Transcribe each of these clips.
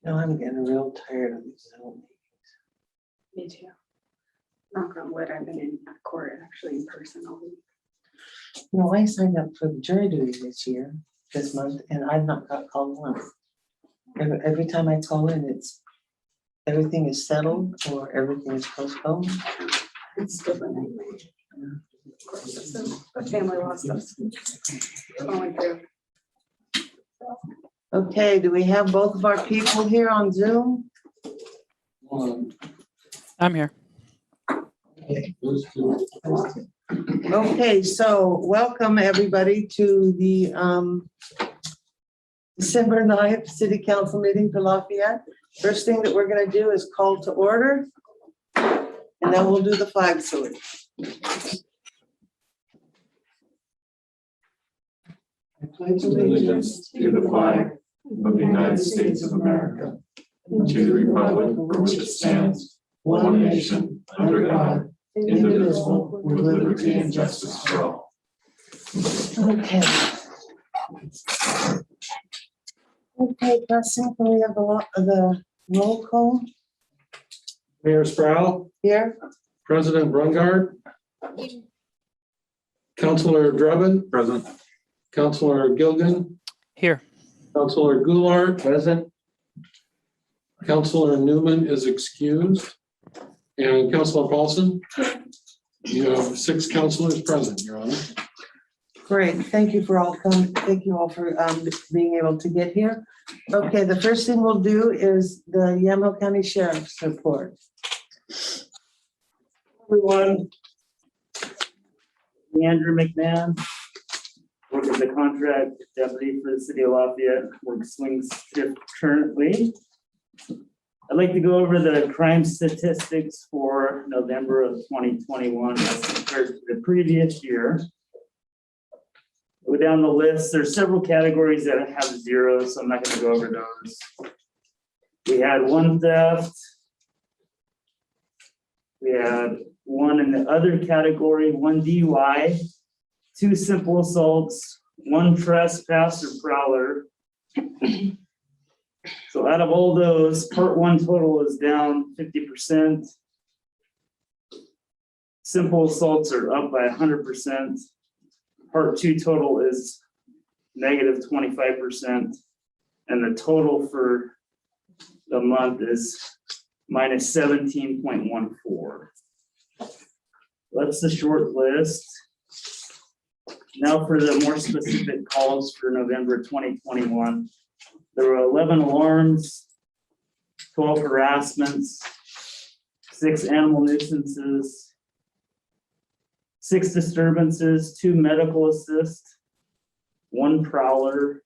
No, I'm getting real tired of these Zoom meetings. Me too. Knock on wood, I've been in court actually in person all week. You know, I signed up for jury duty this month, and I've not got called once. Every time I call in, it's everything is settled or everything is postponed. It's still a nightmare. Of course, it's a family law stuff. Going through. Okay, do we have both of our people here on Zoom? I'm here. Okay, so welcome everybody to the December 9th City Council meeting for Lafayette. First thing that we're going to do is call to order, and then we'll do the flag salute. I pledge Allegiance to the flag of the United States of America, and to the republic for which it stands, one nation, under God, indivisible, with liberty and justice for all. Okay. Okay, Preston, can we have the roll call Mayor Sproul, here? President Brungard, Councilor Drubbin, Present. Councilor Gilgan, Here. Councilor Goulart, present. Councilor Newman is excused. And Councilor Paulson, you have 6 councilors present, Your Honor. Great, thank you for all coming. Thank you all for being able to get here. Okay, the first thing we'll do is the Yamhill County Sheriff's report. Everyone, Andrew McMahon, work as a contract deputy for the city of Lafayette, work swing shift currently. I'd like to go over the crime statistics for November of 2021 as compared to the previous year. Go down the list, there's several categories that have zeros, so I'm not going to go over those. We had 1 theft. We had 1 in the other category, 1 DUI, 2 simple assaults, 1 trespass or prowler. So out of all those, part 1 total is down 50%. Simple assaults are up by 100%. Part 2 total is negative 25%. And the total for the month is minus 17.14. That's the short list. Now for the more specific calls for November 2021. There were 11 alarms, 12 harassments, 6 animal nuisances, 6 disturbances, 2 medical assist, 1 prowler,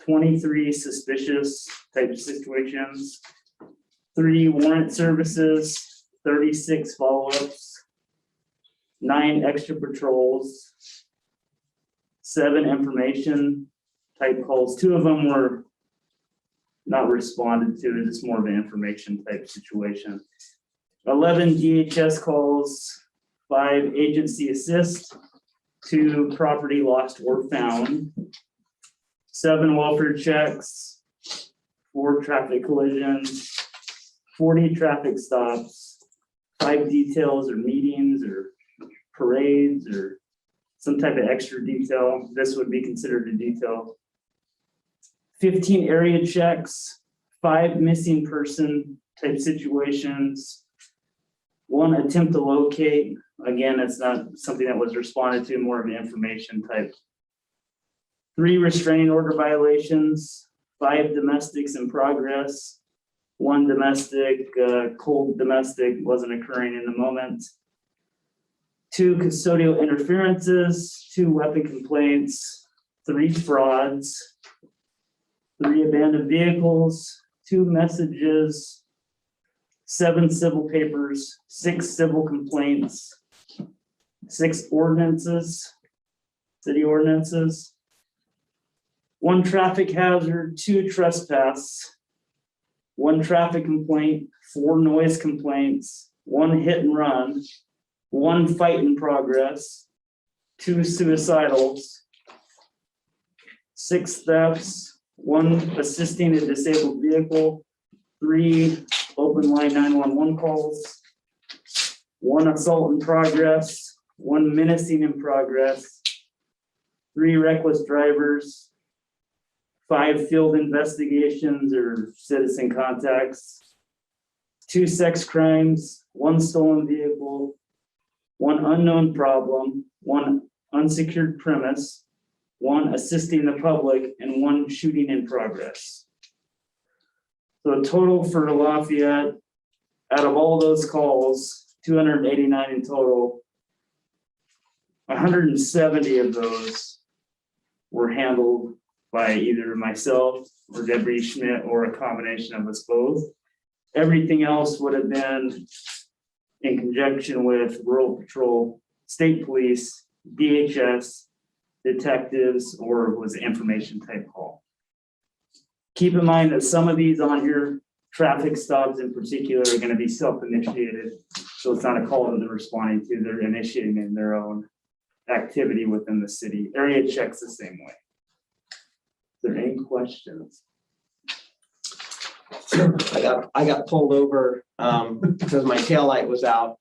23 suspicious type situations, 3 warrant services, 36 follow-ups, 9 extra patrols, 7 information type calls. 2 of them were not responded to, it's more of an information type situation. 11 DHS calls, 5 agency assist, 2 property lost or found, 7 welfare checks, 4 traffic collisions, 40 traffic stops, 5 details or meetings or parades or some type of extra detail. This would be considered a detail. 15 area checks, 5 missing person type situations, 1 attempt to locate. Again, it's not something that was responded to, more of an information type. 3 restraining order violations, 5 domestics in progress, 1 domestic, cold domestic wasn't occurring in the moment. 2 custodial interferences, 2 weapon complaints, 3 frauds, 3 abandoned vehicles, 2 messages, 7 civil papers, 6 civil complaints, 6 ordinances, city ordinances, 1 traffic hazard, 2 trespass, 1 traffic complaint, 4 noise complaints, 1 hit and run, 1 fight in progress, 2 suicidals, 6 thefts, 1 assisting a disabled vehicle, 3 open line 911 calls, 1 assault in progress, 1 menacing in progress, 3 reckless drivers, 5 field investigations or citizen contacts, 2 sex crimes, 1 stolen vehicle, 1 unknown problem, 1 unsecured premise, 1 assisting the public, and 1 shooting in progress. So total for Lafayette, out of all those calls, 289 in total, 170 of those were handled by either myself or Debbie Schmidt or a combination of us both. Everything else would have been in conjunction with Rural Patrol, State Police, DHS, detectives, or was an information type call. Keep in mind that some of these on here, traffic stops in particular, are going to be self-initiated. So it's not a call that they're responding to, they're initiating in their own activity within the city. Area checks the same way. Is there any questions? I got pulled over because my taillight was out.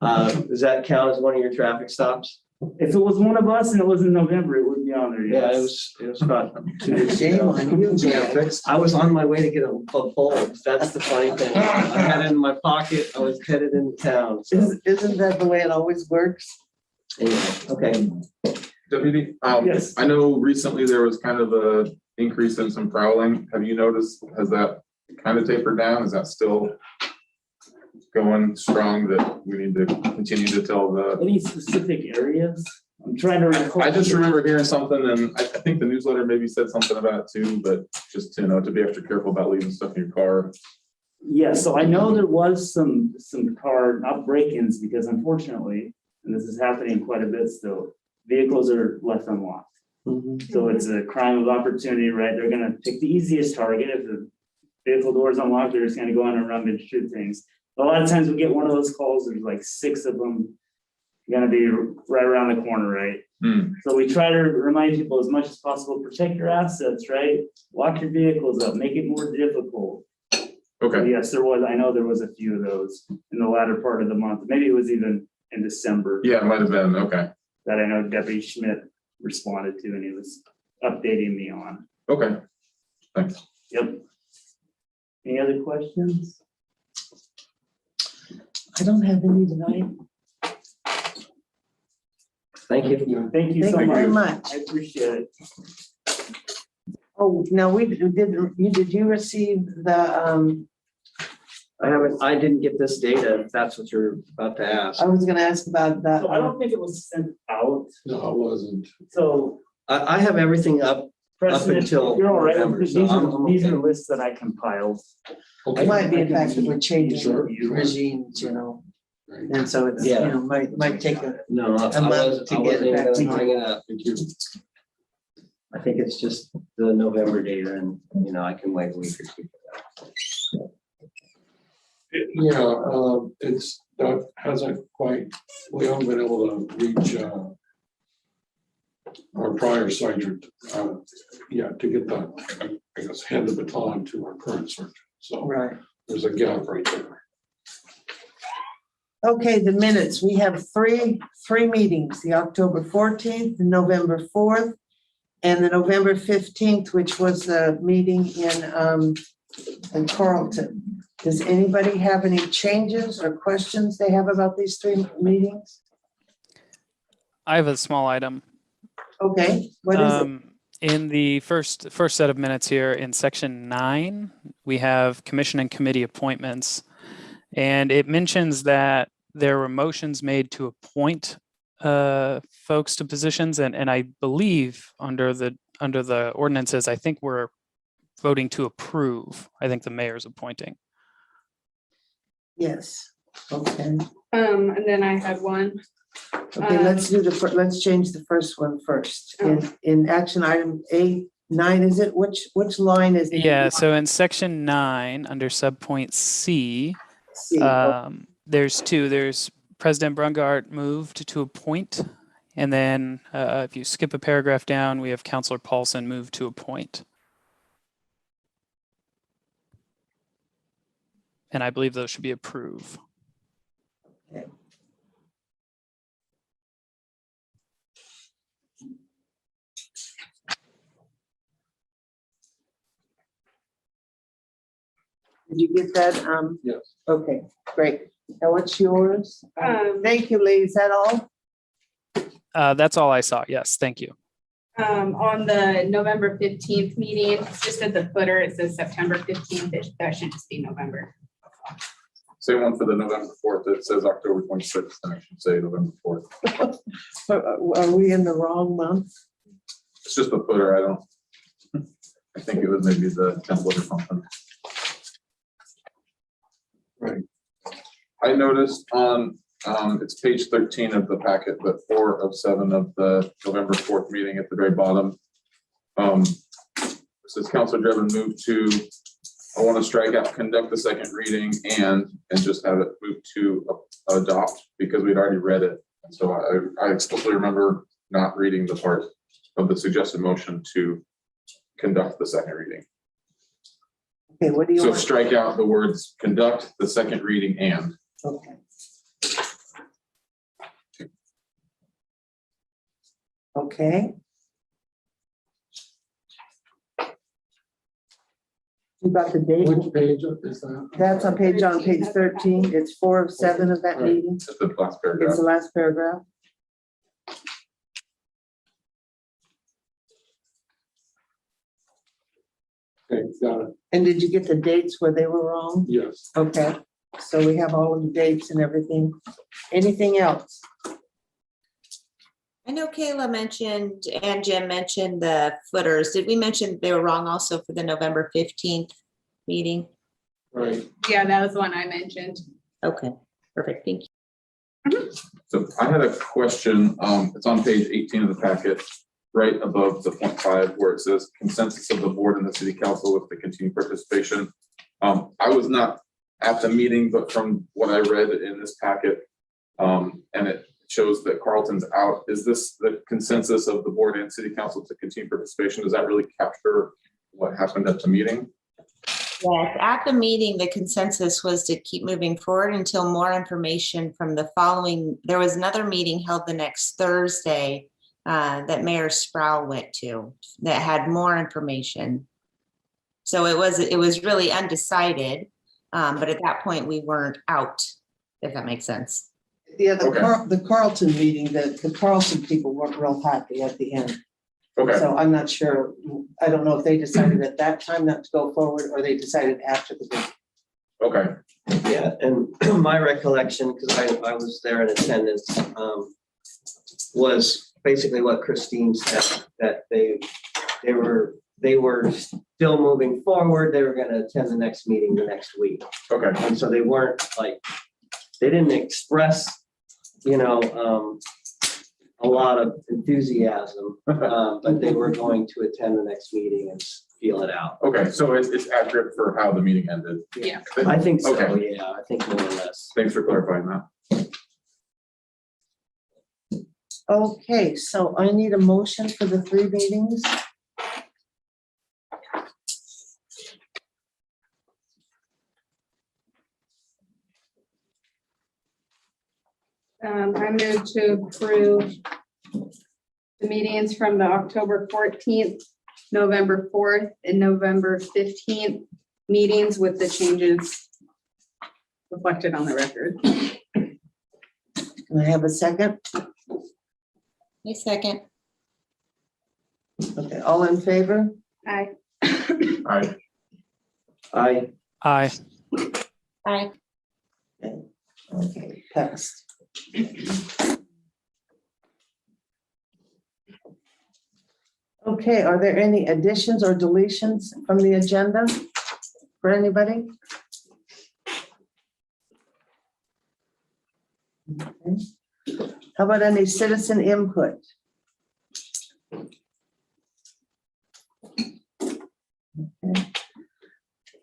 Does that count as one of your traffic stops? If it was one of us and it was in November, it would be on there. Yeah, Yes. it was about 2 weeks Shame ago. on you, Yeah, Jack. I was on my way to get a bulb. That's the funny thing. I had it in my pocket. I was headed into town. So Isn't that the way it always works? anyway, okay. Deputy, Yes. I know recently there was kind of a increase in some prowling. Have you noticed, has that kind of tapered down? Is that still going strong that we need to continue to tell the? Any specific areas? I'm trying to recall. I just remember hearing something, and I think the newsletter maybe said something about it too, but just, to be extra careful about leaving stuff in your car. Yeah, so I know there was some car, not break-ins, because unfortunately, and this is happening quite a bit still, vehicles are left unlocked. So it's a crime of opportunity, right? They're gonna pick the easiest target. If the vehicle door is unlocked, they're just gonna go on and rummage shoot things. A lot of times we get one of those calls, there's like 6 of them gonna be right around the corner, right? So we try to remind people as much as possible, protect your assets, right? Lock your vehicles up, make it more difficult. Okay, Yes, I know there was a few of those in the latter part of the month. Maybe it was even in December yeah, it might have been, okay, that I know Deputy Schmidt responded to and he was updating me on. okay, thanks. Yep. Any other questions? I don't have any tonight. Thank you. Thank you Thank so you very much. much. I appreciate it. Oh, now did you receive the, I didn't get this data, if that's what you're about to ask. I was gonna ask about that. So I don't think it was sent out. No, it wasn't. So I have everything up. President, until you're all right. November, These so I'm are the okay. lists that I compiled. It might be in fact that we're changing Sure. regimes, Right. and so it's, Yeah. might take a, No, I A month wasn't to I get wasn't even back to gonna bring it up. Thank you. I think it's just the November data and, I can wait a week or two for that. Yeah, it's, that hasn't quite, we haven't been able to reach our prior sergeant, to get the, I guess, hand the baton to our current sergeant. So right. there's a gap right there. Okay, the minutes, we have three meetings, the October 14th, the November 4th, and the November 15th, which was the meeting in Carlton. Does anybody have any changes or questions they have about these 3 meetings? I have a small item. Okay, what is it? In the first set of minutes here in section 9, we have commission and committee appointments. And it mentions that there were motions made to appoint folks to positions. And I believe under the ordinances, I think we're voting to approve. I think the mayor's appointing. Yes, okay. And then I had one. Okay, let's change the first one first. In action item A9, is it? Which line is it? Yeah, so in section 9, under subpoint C, C. there's 2. There's President Brungart moved to appoint. And then if you skip a paragraph down, we have Councilor Paulson moved to appoint. And I believe those should be approved. Did you get that? Yes. Okay, great. Now what's yours? Thank you, Lee. Is that all? That's all I saw. Yes, thank you. On the November 15th meeting, just at the footer, it says September 15th. That should just be November. Same one for the November 4th. It says October 26th, and I should say November 4th. Are we in the wrong month? It's just the footer. I think it was maybe the template or something. Right. I noticed on, it's page 13 of the packet, but 4 of 7 of the November 4th meeting at the very bottom. It says Councilor Drebin moved to, I want to strike out conduct the second reading and just have it move to adopt, because we'd already read it. And so I explicitly remember not reading the part of the suggested motion to conduct the second reading. Okay, what do you So want? strike out the words conduct the second reading and. Okay. Okay. You got the date? Which page is that? That's on page 13. It's 4 of 7 of that Right. meeting. It's the last paragraph. It's the last paragraph. Okay, got it. And did you get the dates where they were wrong? Yes. Okay, so we have all of the dates and everything. Anything else? I know Kayla mentioned and Jim mentioned the footers. Did we mention they were wrong also for the November 15th meeting? Right. Yeah, that was the one I mentioned. Okay, perfect. Thank you. So I had a question. It's on page 18 of the packet, right above the point 5, where it says consensus of the board and the city council with the continued participation. I was not at the meeting, but from what I read in this packet, and it shows that Carlton's out. Is this the consensus of the board and city council to continue participation? Does that really capture what happened at the meeting? Yes, at the meeting, the consensus was to keep moving forward until more information from the following. There was another meeting held the next Thursday that Mayor Sproul went to that had more information. So it was really undecided, but at that point we weren't out, if that makes sense. Yeah, Okay. the Carlton meeting, the Carlton people weren't real happy at the end. Okay, So I'm not sure. I don't know if they decided at that time not to go forward or they decided after the meeting. okay, Yeah, and my recollection, because I was there in attendance, was basically what Christine said, that they were still moving forward. They were gonna attend the next meeting the next week. okay. And so they weren't like, they didn't express, a lot of enthusiasm, but they were going to attend the next meeting and feel it out. Okay, so it's accurate for how the meeting ended. Yeah. I think so, Okay. yeah, I think more or less. Thanks for clarifying that. Okay, so I need a motion for the 3 meetings. I move to approve the meetings from the October 14th, November 4th, and November 15th meetings with the changes reflected on the record. Can I have a second? A second. Okay, all in favor? Aye. Aye. I, Aye. Aye. Okay, passed. Okay, are there any additions or deletions from the agenda for anybody? Okay. How about any citizen input?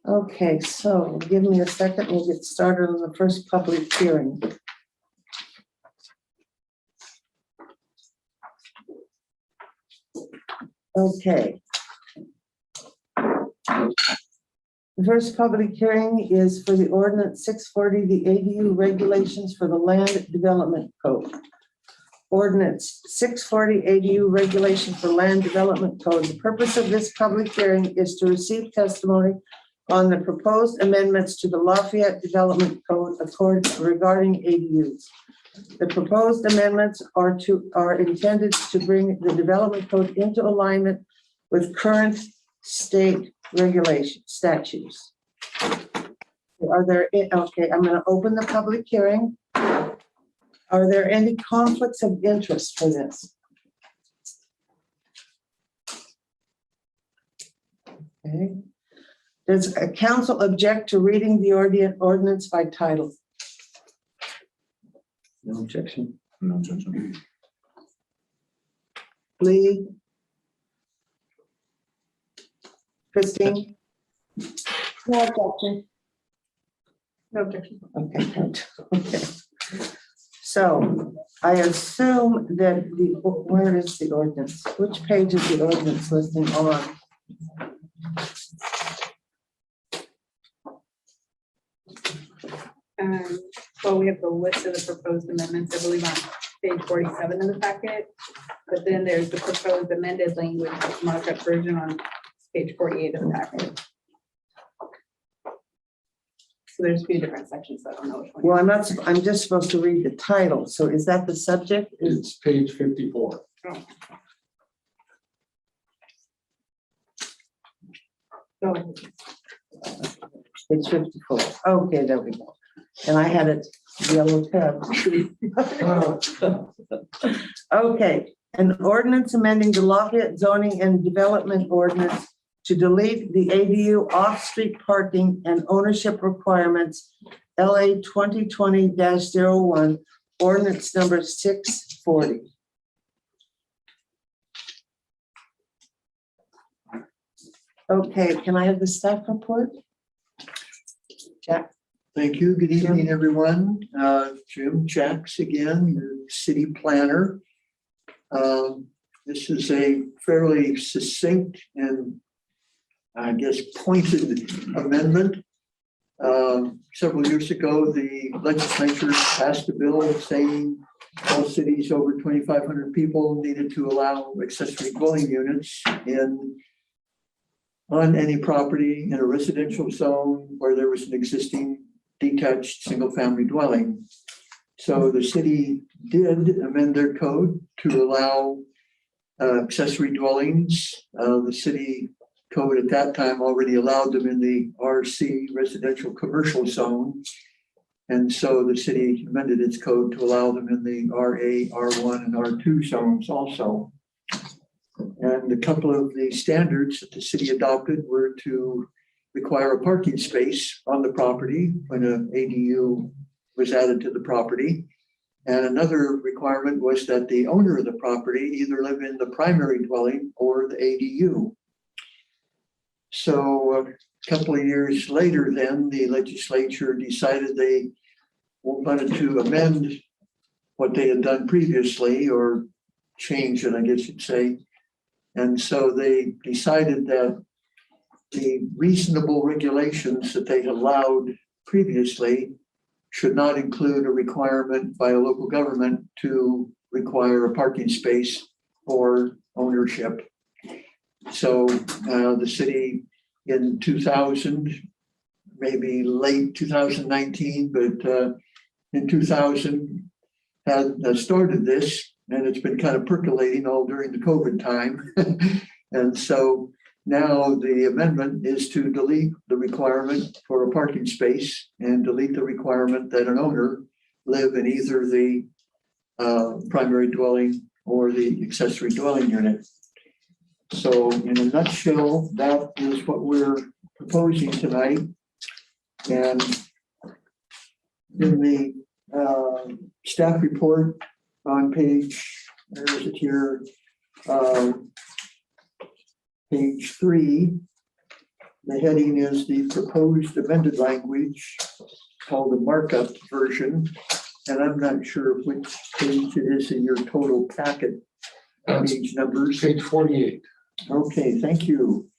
Okay, so give me a second, we'll get started on the first public hearing. Okay. The first public hearing is for the ordinance 640, the ADU regulations for the Land Development Code. Ordinance 640 ADU regulation for Land Development Code. The purpose of this public hearing is to receive testimony on the proposed amendments to the Lafayette Development Code regarding ADUs. The proposed amendments are intended to bring the development code into alignment with current state regulation statutes. Are there, okay, I'm going to open the public hearing. Are there any conflicts of interest for this? Okay. Does a council object to reading the ordinance by title? No objection. No objection. Lee? Christine? No objection. No objection. Okay, good. Okay. So I assume that where is the ordinance? Which page is the ordinance listing on? Well, we have the list of the proposed amendments, I believe on page 47 in the packet. But then there's the proposed amended language, markup version on page 48 of the packet. So there's a few different sections, so I don't know which one. Well, I'm just supposed to read the title. So is that the subject? It's page 54. Go ahead. It's 54. Okay, there we go. And I had it yellow tab. Okay, an ordinance amending the Lafayette zoning and development ordinance to delete the ADU off-street parking and ownership requirements, LA 2020-01, ordinance number 640. Okay, can I have the staff report? Jack? Thank you. Good evening, everyone. Jim Jacks again, your city planner. This is a fairly succinct and I guess pointed amendment. Several years ago, the legislature passed a bill saying all cities over 2,500 people needed to allow accessory dwelling units on any property in a residential zone where there was an existing detached single-family dwelling. So the city did amend their code to allow accessory dwellings. The city code at that time already allowed them in the RC, residential commercial zone. And so the city amended its code to allow them in the RA, R1, and R2 zones also. And a couple of the standards that the city adopted were to require a parking space on the property when an ADU was added to the property. And another requirement was that the owner of the property either live in the primary dwelling or the ADU. So a couple of years later, then the legislature decided they wanted to amend what they had done previously, or change it, I guess you'd say. And so they decided that the reasonable regulations that they had allowed previously should not include a requirement by a local government to require a parking space for ownership. So the city in 2000, maybe late 2019, but in 2000 had started this, and it's been kind of percolating all during the COVID time. And so now the amendment is to delete the requirement for a parking space and delete the requirement that an owner live in either the primary dwelling or the accessory dwelling unit. So in a nutshell, that is what we're proposing tonight. And in the staff report on page, where is it here? Page 3, the heading is the proposed amended language, called the markup version. And I'm not sure which page it is in your total packet. Page numbers. Page 48. Okay, thank you.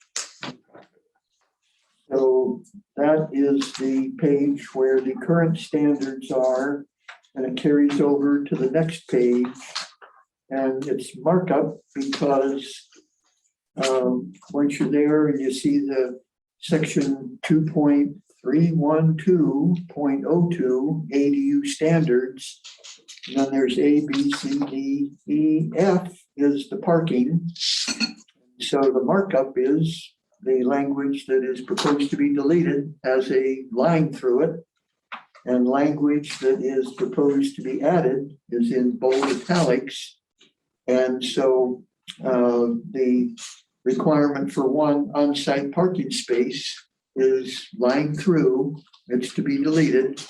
So So that is the page where the current standards are, and it carries over to the next page. And it's markup because once you're there and you see the section 2.312.02 ADU standards, and then there's A, B, C, D, E, F is the parking. So the markup is the language that is proposed to be deleted has a line through it. And language that is proposed to be added is in bold italics. And so the requirement for one on-site parking space is lying through, it's to be deleted.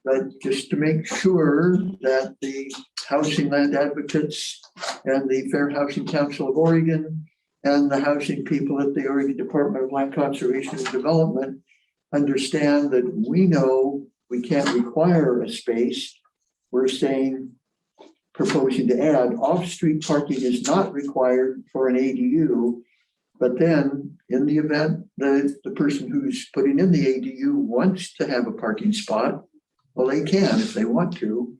But just to make sure that the Housing Land Advocates and the Fair Housing Council of Oregon and the housing people at the Oregon Department of Land Conservation and Development understand that we know we can't require a space. We're saying, proposing to add off-street parking is not required for an ADU. But then in the event that the person who's putting in the ADU wants to have a parking spot, well, they can if they want to.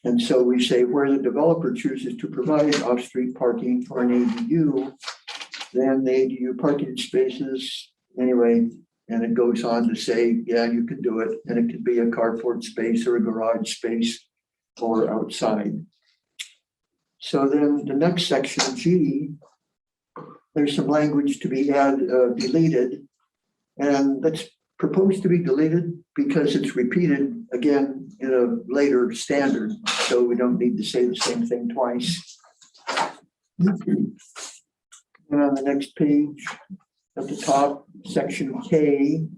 And so we say where the developer chooses to provide off-street parking for an ADU, then the ADU parking spaces, anyway, and it goes on to say, yeah, you can do it. And it could be a carport space or a garage space or outside. So then the next section, G, there's some language to be deleted. And that's proposed to be deleted because it's repeated again in a later standard. So we don't need to say the same thing twice. And on the next page, at the top, section K,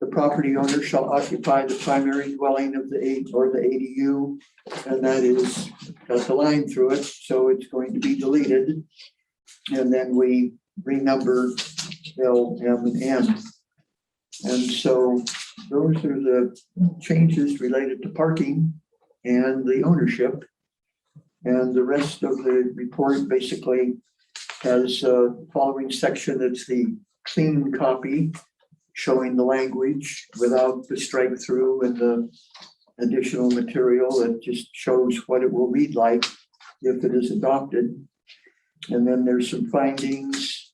the property owner shall occupy the primary dwelling of the ADU, and that is got the line through it, so it's going to be deleted. And then we renumber L, M, and N. And so those are the changes related to parking and the ownership. And the rest of the report basically has a following section that's the clean copy showing the language without the strike through and the additional material that just shows what it will read like if it is adopted. And then there's some findings,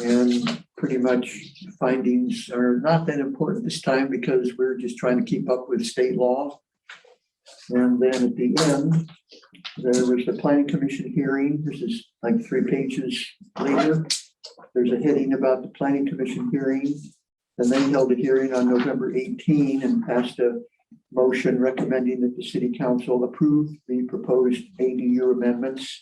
and pretty much findings are not that important this time because we're just trying to keep up with state law. And then at the end, there was the Planning Commission hearing. This is like 3 pages later. There's a heading about the Planning Commission hearing. And they held a hearing on November 18 and passed a motion recommending that the City Council approve the proposed ADU amendments.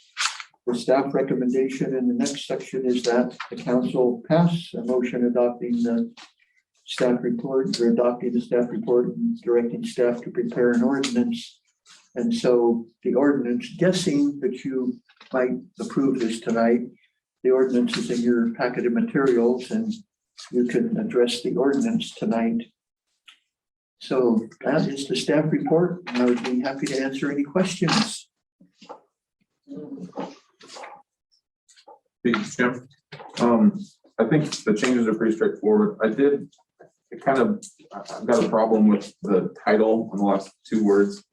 The staff recommendation in the next section is that the council pass a motion adopting the staff report or adopting the staff report and directing staff to prepare an ordinance. And so the ordinance, guessing that you might approve this tonight, the ordinance is in your packet of materials and you can address the ordinance tonight. So that is the staff report. I would be happy to answer any questions. Thank you, Jim. I think the changes are pretty straightforward. I've got a problem with the title on the last 2 words.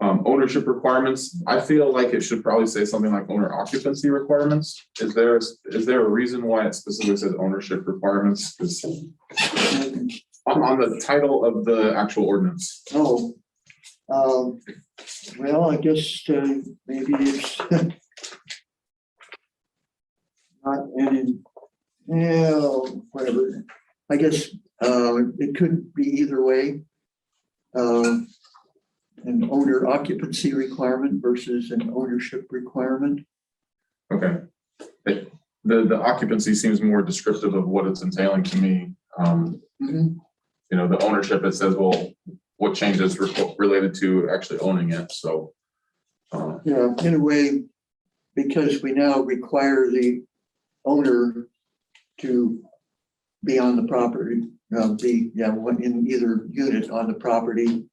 Ownership requirements. I feel like it should probably say something like owner occupancy requirements. Is there a reason why it specifically says ownership requirements? Because on the title of the actual ordinance. Oh, well, I guess maybe it's not any, whatever. I guess it could be either way. An owner occupancy requirement versus an ownership requirement. Okay. The occupancy seems more descriptive of what it's entailing to me. You know, the ownership, it says, well, what changes related to actually owning it. So yeah, in a way, because we now require the owner to be on the property, in either unit on the property.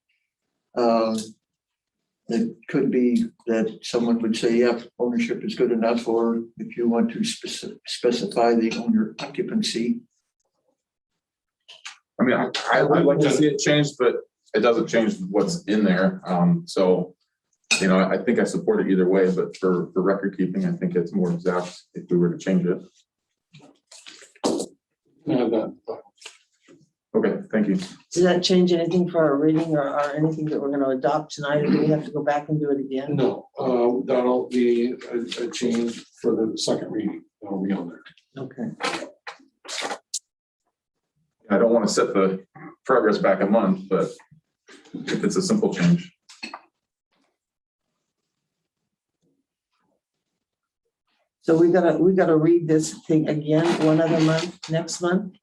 It could be that someone would say, yeah, ownership is good enough, or if you want to specify the owner occupancy. I mean, I'd like to see it changed, but it doesn't change what's in there. So, you know, I think I support it either way, but for record keeping, I think it's more exact if we were to change it. Okay, thank you. Does that change anything for our reading or anything that we're gonna adopt tonight, or do we have to go back and do it again? No, that'll be a change for the second reading. That'll be on there. Okay. I don't want to set the progress back a month, but if it's a simple change. So we gotta read this thing again, one other month, next month?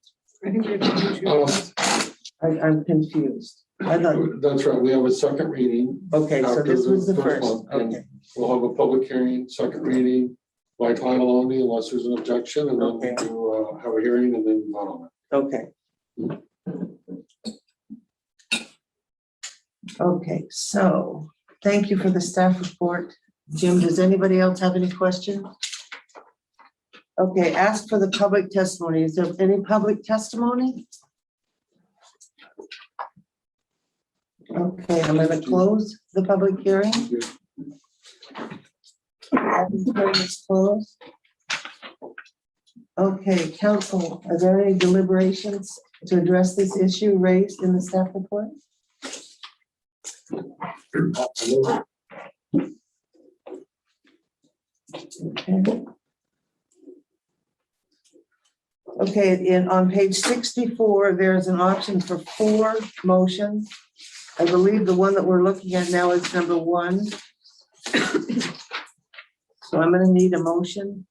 I think we have to do I'm confused. I thought, That's right. We have a second reading. okay, so after this was the first, one, and okay, We'll have a public hearing, second reading by title only unless there's an objection, and then Okay. we'll have a hearing and then vote on it. okay. Okay, so, thank you for the staff report. Jim, does anybody else have any questions? Okay, ask for the public testimony. Is there any public testimony? Okay, I'm gonna close the public hearing. Public hearing is closed. Okay, council, are there any deliberations to address this issue raised in the staff report? Okay. Okay, on page 64, there's an option for 4 motions. I believe the one that we're looking at now is number 1. So I'm gonna need a motion.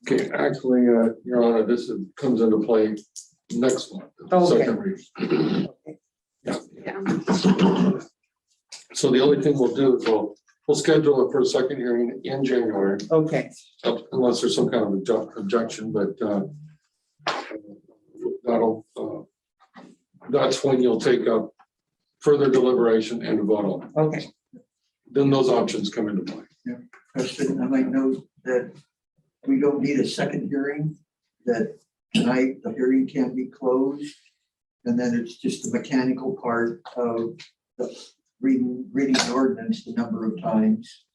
Okay, actually, Your Honor, comes into play next month. Okay. Second reading. Yeah. Yeah. So the only thing we'll do is we'll schedule it for a second hearing in January, Okay, unless there's some kind of objection, but that's when you'll take up further deliberation and vote on it. okay. Then those options come into play. President, I might note that we don't need a second hearing, that tonight the hearing can't be closed. And then it's just the mechanical part of the reading the ordinance the number of times.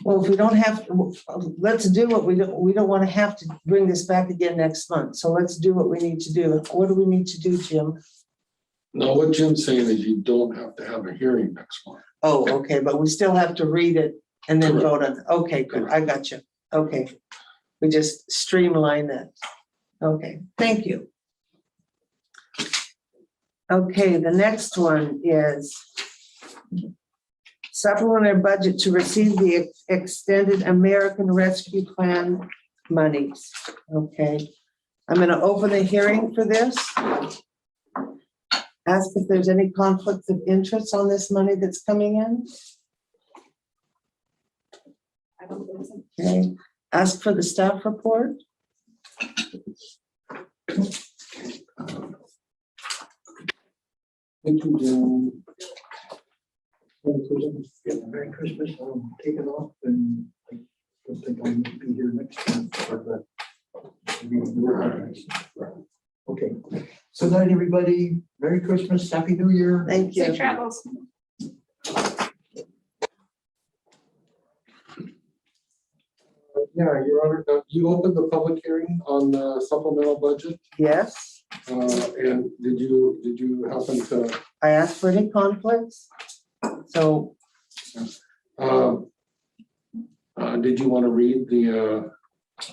Well, if we don't have, let's do what we don't want to have to bring this back again next month. So let's do what we need to do. What do we need to do, Jim? Now, what Jim's saying is you don't have to have a hearing next month. Oh, okay, but we still have to read it and then Correct. vote on it. Okay, good, I got you. Okay. We just streamline that. Okay, thank you. Okay, the next one is supplementary budget to receive the extended American Rescue Plan monies. Okay, I'm gonna open the hearing for this. Ask if there's any conflicts of interest on this money that's coming in. I don't think so. Okay, ask for the staff report. Thank you, Jim. Yeah, Merry Christmas, I'll take it off and I don't think I need to be here next month for the. Okay, so night, everybody. Merry Christmas, Happy New Year. Thank you. Safe travels. Yeah, Your Honor, you opened the public hearing on the supplemental budget, Yes, and did you happen to, I asked for any conflicts. So, did you want to read the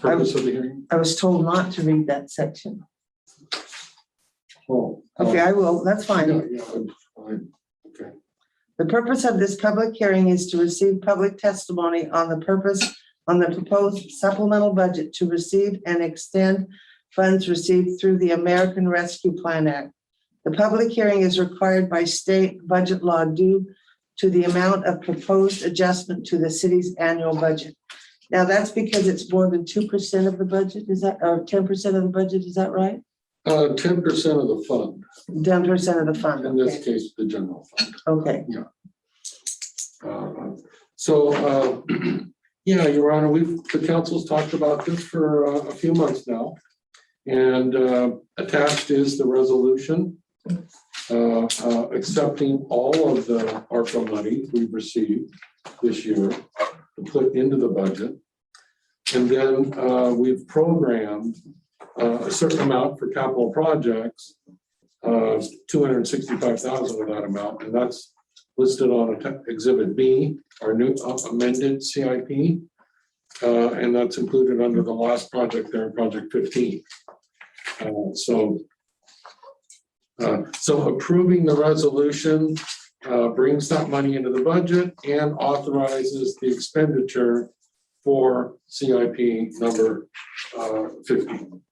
purpose of the hearing? I was told not to read that section. Oh. Okay, I will, that's Yeah, fine. yeah, fine. Okay. The purpose of this public hearing is to receive public testimony on the proposed supplemental budget to receive and extend funds received through the American Rescue Plan Act. The public hearing is required by state budget law due to the amount of proposed adjustment to the city's annual budget. Now, that's because it's more than 2% of the budget, is that, or 10% of the budget, is that right? 10% of the fund, 10% of the fund, in this okay. case, the general fund. Okay, So, yeah, Your Honor, the council's talked about this for a few months now. And attached is the resolution accepting all of the ARPA money we've received this year to put into the budget. And then we've programmed a certain amount for capital projects, 265,000 of that amount, and that's listed on Exhibit B, our new amended CIP, and that's included under the last project there, Project 15. So approving the resolution brings that money into the budget and authorizes the expenditure for CIP number 15.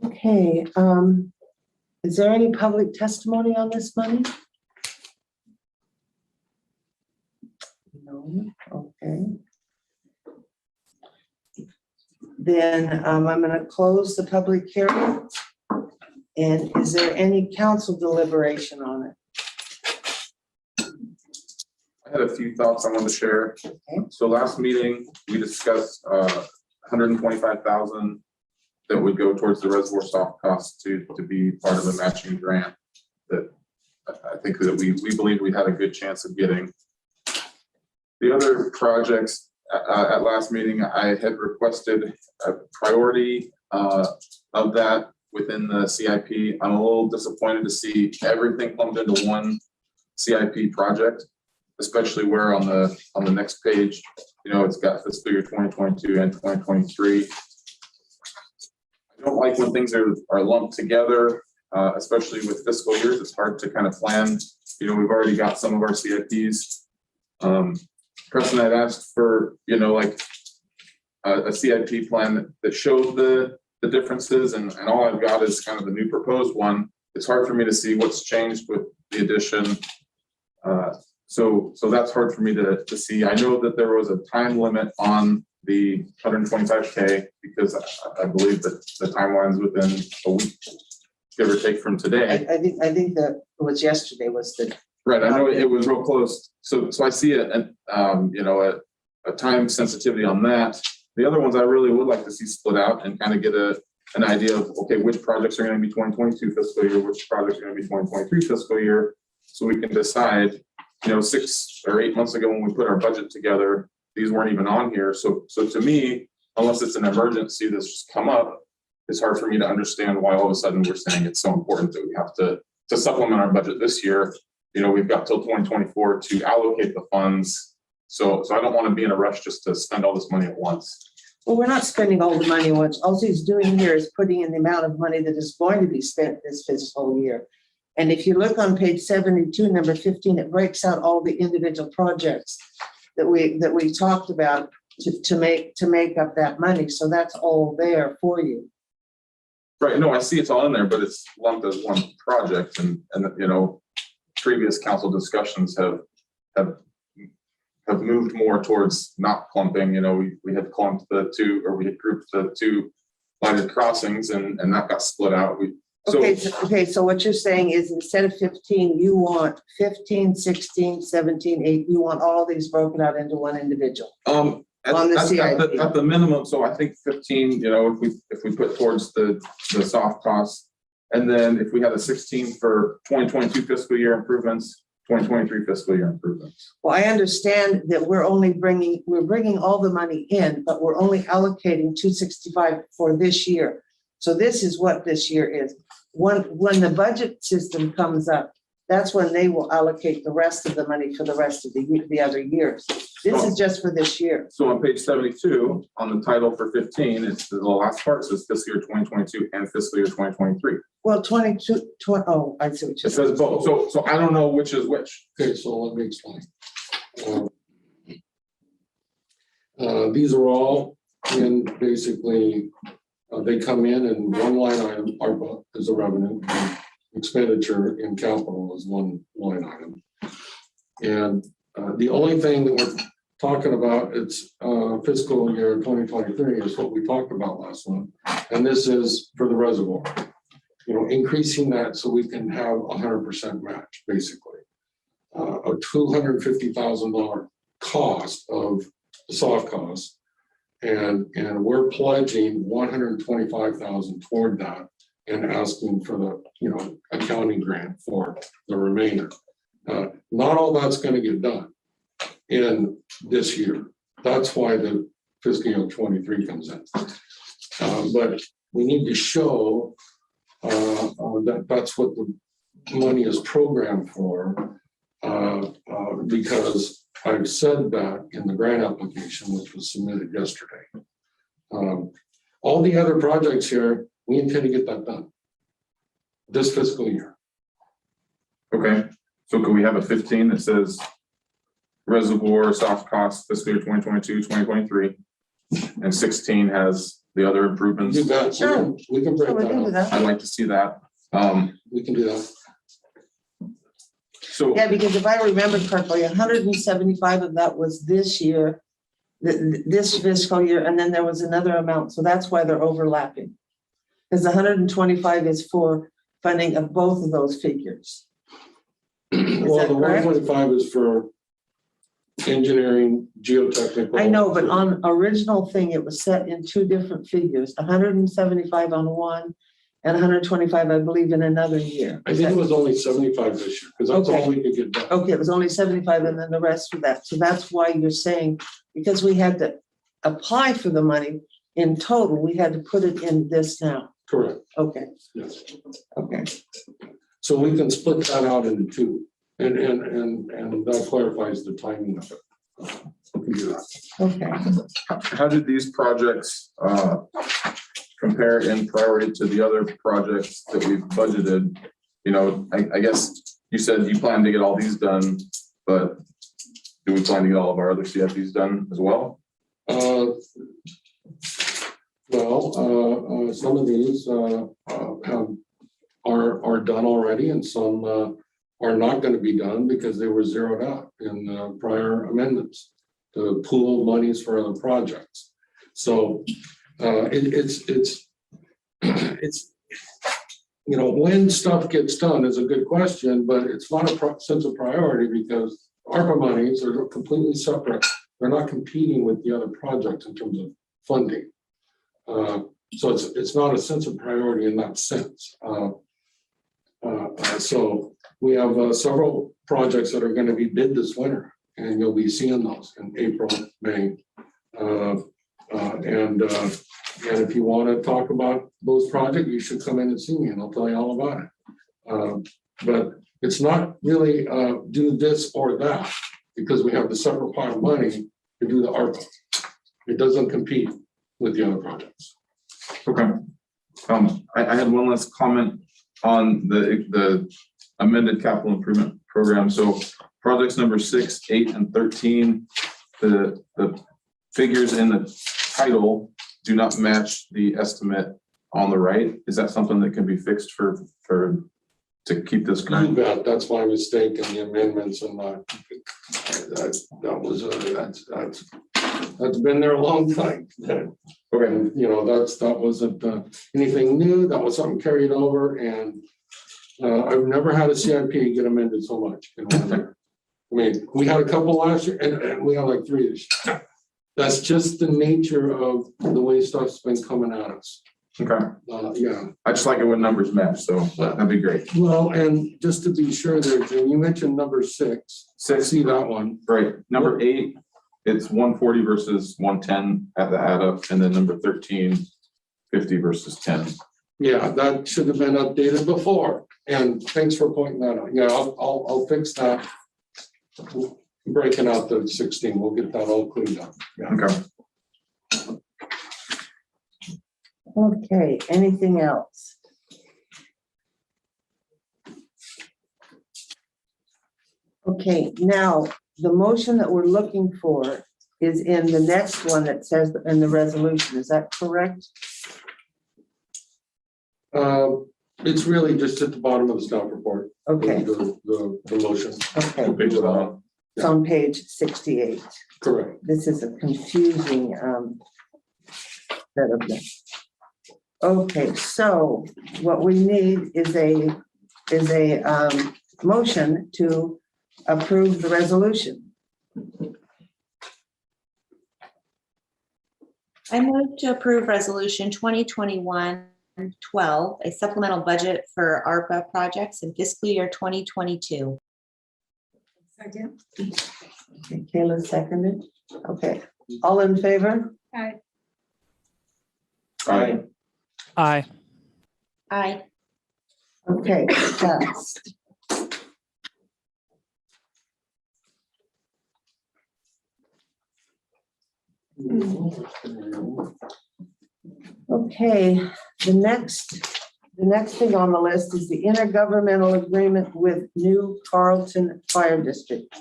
Okay, is there any public testimony on this money? No, okay. Then I'm gonna close the public hearing. And is there any council deliberation on it? I had a few thoughts I wanted to share. Okay. So last meeting, we discussed 125,000 that would go towards the reservoir soft costs to be part of a matching grant that I think that we believe we had a good chance of getting. The other projects at last meeting, I had requested a priority of that within the CIP. I'm a little disappointed to see everything plumbed into one CIP project, especially where on the next page, you know, it's got fiscal year 2022 and 2023. I don't like when things are lumped together, especially with fiscal years. It's hard to kind of plan. You know, we've already got some of our CIPs. Preston had asked for, you know, like a CIP plan that showed the differences, and all I've got is kind of the new proposed one. It's hard for me to see what's changed with the addition. So that's hard for me to see. I know that there was a time limit on the 125K because I believe that the timeline's within a week, give or take from today. I think that it was yesterday was the. Right, I know it was real close. So I see you know, a time sensitivity on that. The other ones I really would like to see split out and kind of get an idea of, okay, which projects are going to be 2022 fiscal year, which projects are going to be 2023 fiscal year, so we can decide. You know, 6 or 8 months ago when we put our budget together, these weren't even on here. So to me, unless it's an emergency that's just come up, it's hard for me to understand why all of a sudden we're saying it's so important that we have to supplement our budget this year. You know, we've got till 2024 to allocate the funds. So I don't want to be in a rush just to spend all this money at once. Well, we're not spending all the money once. All he's doing here is putting in the amount of money that is going to be spent this fiscal year. And if you look on page 72, number 15, it breaks out all the individual projects that we talked about to make up that money. So that's all there for you. Right. No, I see it's all in there, but it's lumped as one project, and you know, previous council discussions have moved more towards not clumping. You know, we had clumped the two, or we had grouped the two lighted crossings, and that got split out. So what you're saying is instead of 15, you want 15, 16, 17, 8, you want all these broken out into one individual. On the CIP. At the minimum, so I think 15, you know, if we put towards the soft costs, and then if we had a 16 for 2022 fiscal year improvements, 2023 fiscal year improvements. Well, I understand that we're bringing all the money in, but we're only allocating 265 for this year. So this is what this year is. When the budget system comes up, that's when they will allocate the rest of the money for the rest of the other years. This is just for this year. So on page 72, on the title for 15, it's the last part says fiscal year 2022 and fiscal year 2023. Well, 22, oh, I see what you're It says both. So I don't know which is which. Okay, so let me explain. These are all in basically, they come in one line item. ARPA is a revenue, expenditure in capital is one line item. And the only thing that talking about, it's fiscal year 2023 is what we talked about last month. And this is for the reservoir, you know, increasing that so we can have 100% match, basically. A $250,000 cost of the soft cost. And we're pledging 125,000 toward that and asking for the, you know, accounting grant for the remainder. Not all that's going to get done in this year. That's why the fiscal year 23 comes in. But we need to show that that's what the money is programmed for, because I've said that in the grant application, which was submitted yesterday. All the other projects here, we intend to get that done this fiscal year. Okay, so can we have a 15 that says reservoir soft cost fiscal year 2022, 2023, and 16 has the other improvements? You bet. Sure. We can break So we can do that out. that. I'd like to see that. We can do that. So, Yeah, because if I remember correctly, 175 of that was this year, this fiscal year, and then there was another amount, so that's why they're overlapping. Because 125 is for funding of both of those figures. Is Well, that the correct? 125 is for engineering, geotechnical. I know, but on original thing, it was set in two different figures, 175 on one and 125, I believe, in another year. I think it was only 75 this year, because that's all Okay. we could get done. Okay, it was only 75 and then the rest for that. So that's why you're saying, because we had to apply for the money in total, we had to put it in this now. Correct, Okay, yes. okay. So we can split that out into two, and that clarifies the timing of it. We can do that. Okay. how did these projects compare in priority to the other projects that we've budgeted? You know, I guess you said you plan to get all these done, but do we plan to get all of our other CFPs done as well? Some of these are done already, and some are not going to be done because they were zeroed out in prior amendments to pool monies for other projects. So it's you know, when stuff gets done is a good question, but it's not a sense of priority because ARPA monies are completely separate. They're not competing with the other projects in terms of funding. So it's not a sense of priority in that sense. So we have several projects that are going to be bid this winter, and you'll be seeing those in April, May. And if you want to talk about those projects, you should come in and see me and I'll tell you all about it. But it's not really do this or that, because we have the separate pot of money to do the ARPA. It doesn't compete with the other projects. Okay. I had one last comment on the amended capital improvement program. So projects number 6, 8, and 13, the figures in the title do not match the estimate on the right. Is that something that can be fixed to keep this You current? bet. That's my mistake in the amendments, and that's been there a long time. Okay. You know, that wasn't anything new. That was something carried over, and I've never had a CIP get amended so much in 1 year. I mean, we had a couple last year, and we had like 3 this year. That's just the nature of the way stuff's been coming at us. Okay. Yeah. I just like it when numbers match, so that'd be great. Well, and just to be sure there, Jim, you mentioned number 6. I see that one. Right. Number 8, it's 140 versus 110 at the add up, and then number 13, 50 versus 10. Yeah, that should have been updated before. And thanks for pointing that out. Yeah, I'll fix that. Breaking out the 16, we'll get that all cleaned up. Yeah. Okay. Okay, anything else? Okay, now, the motion that we're looking for is in the next one that says in the resolution, is that correct? It's really just at the bottom of the staff report. Okay, The motion. okay. What page is that on? It's on page 68. Correct. This is a confusing set of them. Okay, so what we need is a motion to approve the resolution. I move to approve resolution 2021-12, a supplemental budget for ARPA projects in fiscal year 2022. Second. Okay, Kayla seconded. Okay, all in favor? Aye. Aye. Aye. Aye. Okay, passed. Okay, the next thing on the list is the intergovernmental agreement with new Carlton Fire District.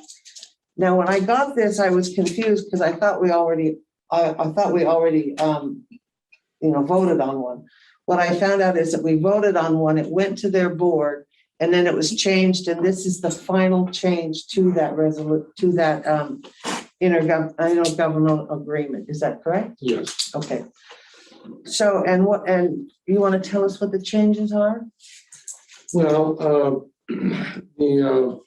Now, when I got this, I was confused because I thought we already voted on one. What I found out is that we voted on one, it went to their board, and then it was changed, and this is the final change to that intergovernmental agreement. Is that correct? Yes. Okay. So, and you want to tell us what the changes are? Well, the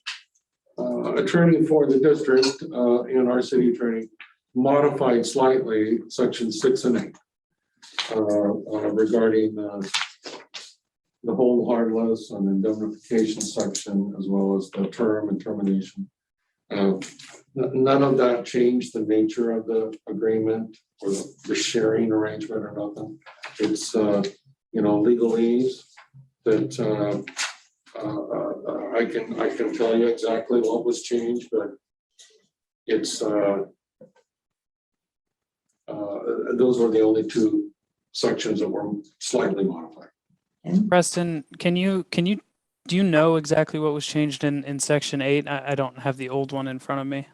attorney for the district and our city attorney modified slightly section 6 and 8 regarding the hold harmless and indemnification section, as well as the term and termination. None of that changed the nature of the agreement or the sharing arrangement or nothing. It's legalese that I can tell you exactly what was changed, but it's those were the only two sections that were slightly modified. Preston, do you know exactly what was changed in section 8? I don't have the old one in front of me.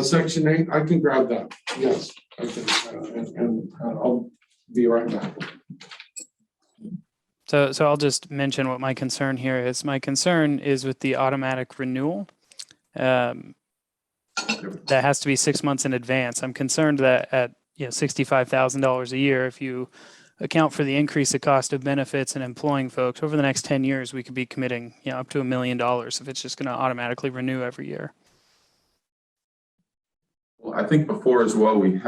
Section 8, I can grab that. Yes, I can, and I'll be right back. So I'll just mention what my concern here is. My concern is with the automatic renewal. That has to be 6 months in advance. I'm concerned that at $65,000 a year, if you account for the increase of cost of benefits and employing folks over the next 10 years, we could be committing up to $1 million if it's just going to automatically renew every year. Well, I think before as well, we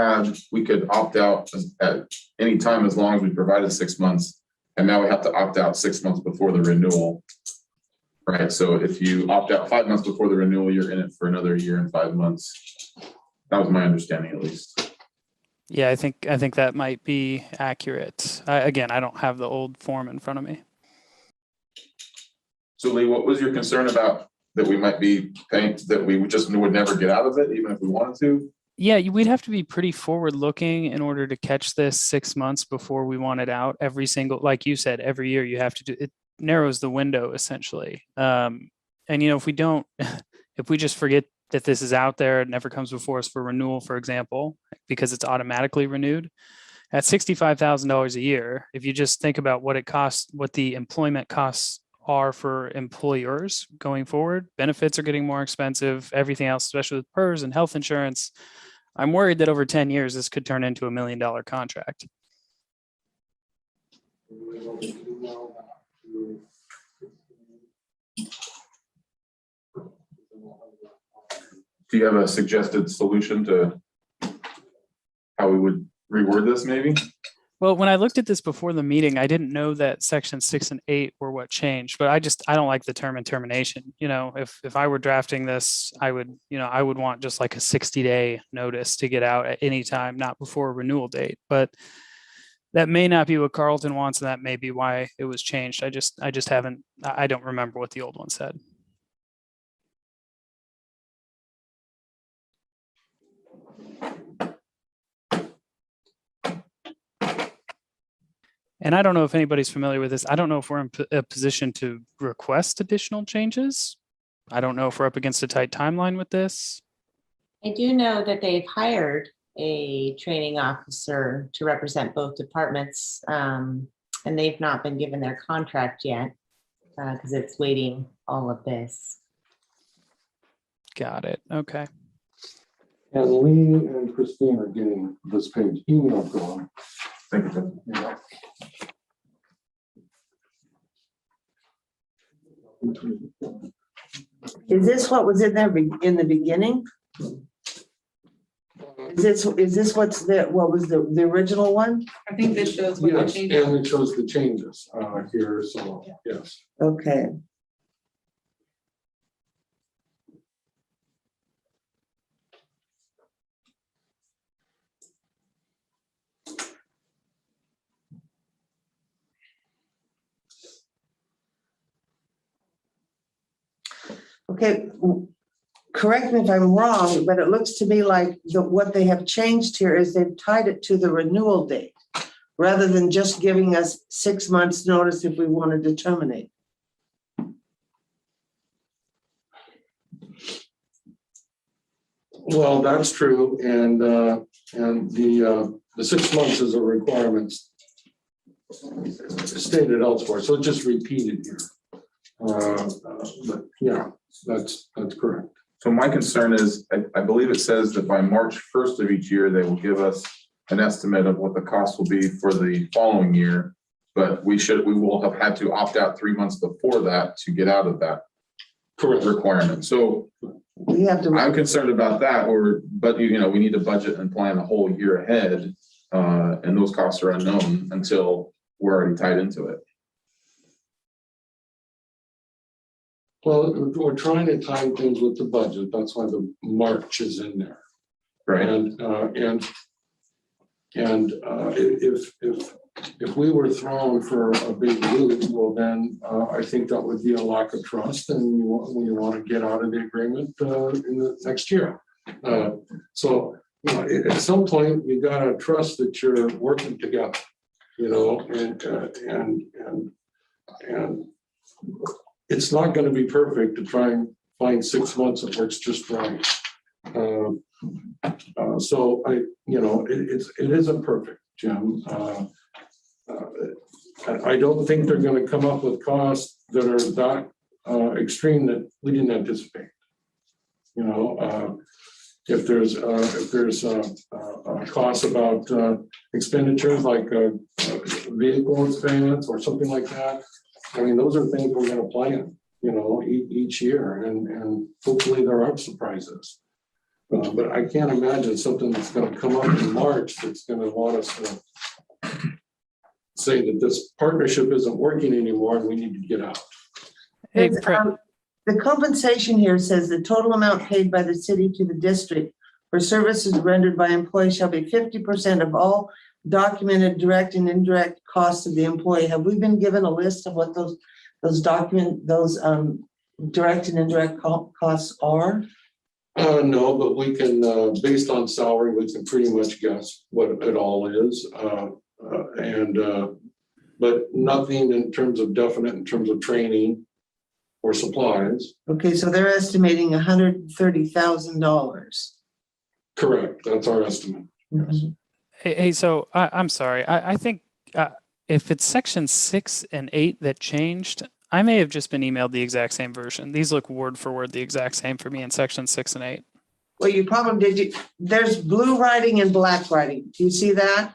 could opt out at any time as long as we provided 6 months. And now we have to opt out 6 months before the renewal. Right. So if you opt out 5 months before the renewal, you're in it for another year and 5 months. That was my understanding, at least. Yeah, I think that might be accurate. Again, I don't have the old form in front of me. So Lee, what was your concern about that we might be paying, that we just would never get out of it, even if we wanted to? Yeah, we'd have to be pretty forward looking in order to catch this 6 months before we want it out. Every single, like you said, every year you have to do it. Narrows the window essentially. And if we don't, if we just forget that this is out there, it never comes before us for renewal, for example, because it's automatically renewed at $65,000 a year. If you just think about what it costs, what the employment costs are for employers going forward, benefits are getting more expensive, everything else, especially with PERS and health insurance. I'm worried that over 10 years, this could turn into $1 million contract. Do you have a suggested solution to how we would reword this maybe? Well, when I looked at this before the meeting, I didn't know that section 6 and 8 were what changed, but I don't like the term and termination. If I were drafting this, I would want just like a 60-day notice to get out at any time, not before a renewal date. But that may not be what Carlton wants, and that may be why it was changed. I don't remember what the old one said. And I don't know if anybody's familiar with this. I don't know if we're in a position to request additional changes. I don't know if we're up against a tight timeline with this. I do know that they've hired a training officer to represent both departments, and they've not been given their contract yet because it's waiting all of this. Got it. Okay. And Lee and Christine are getting this page emailed to them. Thank you. Yeah. Is this what was in there in the beginning? Is this what's the, what was the original one? I think this shows what Yes, the and changes. it shows the changes here, so, yes. Okay. Okay, correct me if I'm wrong, but it looks to me like what they have changed here is they've tied it to the renewal date rather than just giving us 6 months' notice if we wanted to terminate. Well, that's true, and the 6 months is a requirement stated elsewhere, so it's just repeated here. But yeah, that's correct. So my concern is, I believe it says that by March 1st of each year, they will give us an estimate of what the cost will be for the following year. But we will have had to opt out 3 months before that to get out of that Correct. requirement. So We have to. I'm concerned about that, but we need to budget and plan a whole year ahead. And those costs are unknown until we're already tied into it. Well, we're trying to time things with the budget. That's why the March is in there. Right. And if we were thrown for a big loot, well, then I think that would be a lack of trust, and you want to get out of the agreement in the next year. So at some point you gotta trust that you're working together, and it's not going to be perfect to try and find 6 months that works just right. So it isn't perfect, Jim. I don't think they're going to come up with costs that are that extreme that we didn't anticipate. If there's costs about expenditures like vehicle expense or something like that. I mean, those are things we're going to plan, each year, and hopefully there aren't surprises. But I can't imagine something that's going to come up in March that's going to want us to say that this partnership isn't working anymore and we need to get out. Hey, The compensation here says the total amount paid by the city to the district for services rendered by employees shall be 50% of all documented direct and indirect costs of the employee. Have we been given a list of what those direct and indirect costs are? No, but we can, based on salary, we can pretty much guess what it all is. But nothing in terms of definite, in terms of training or supplies. Okay, so they're estimating $130,000. Correct, that's our estimate. Mhm. Hey, so I'm sorry. I think if it's section 6 and 8 that changed, I may have just been emailed the exact same version. These look word for word the exact same for me in section 6 and 8. Well, you probably did. There's blue writing and black writing. Do you see that?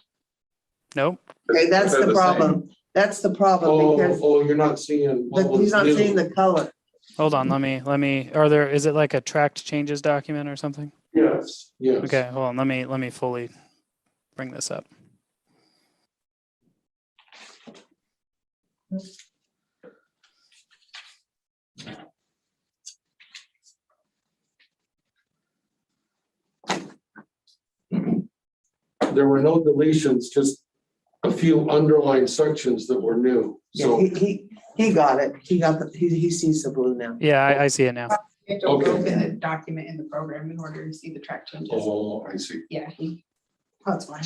Nope. Okay, that's They're the the problem. That's the problem because You're not seeing. what but was he's not new. seeing the color. Hold on. Let me, is it like a tracked changes document or something? Yes, yes. Okay, hold on. Let me fully bring this up. There were no deletions, just a few underlined sections that were new. Yeah, So, he got it. He sees the blue now. Yeah, I see it now. You have to Okay. open a document in the program in order to see the track changes. oh, I see. Yeah, that's fine.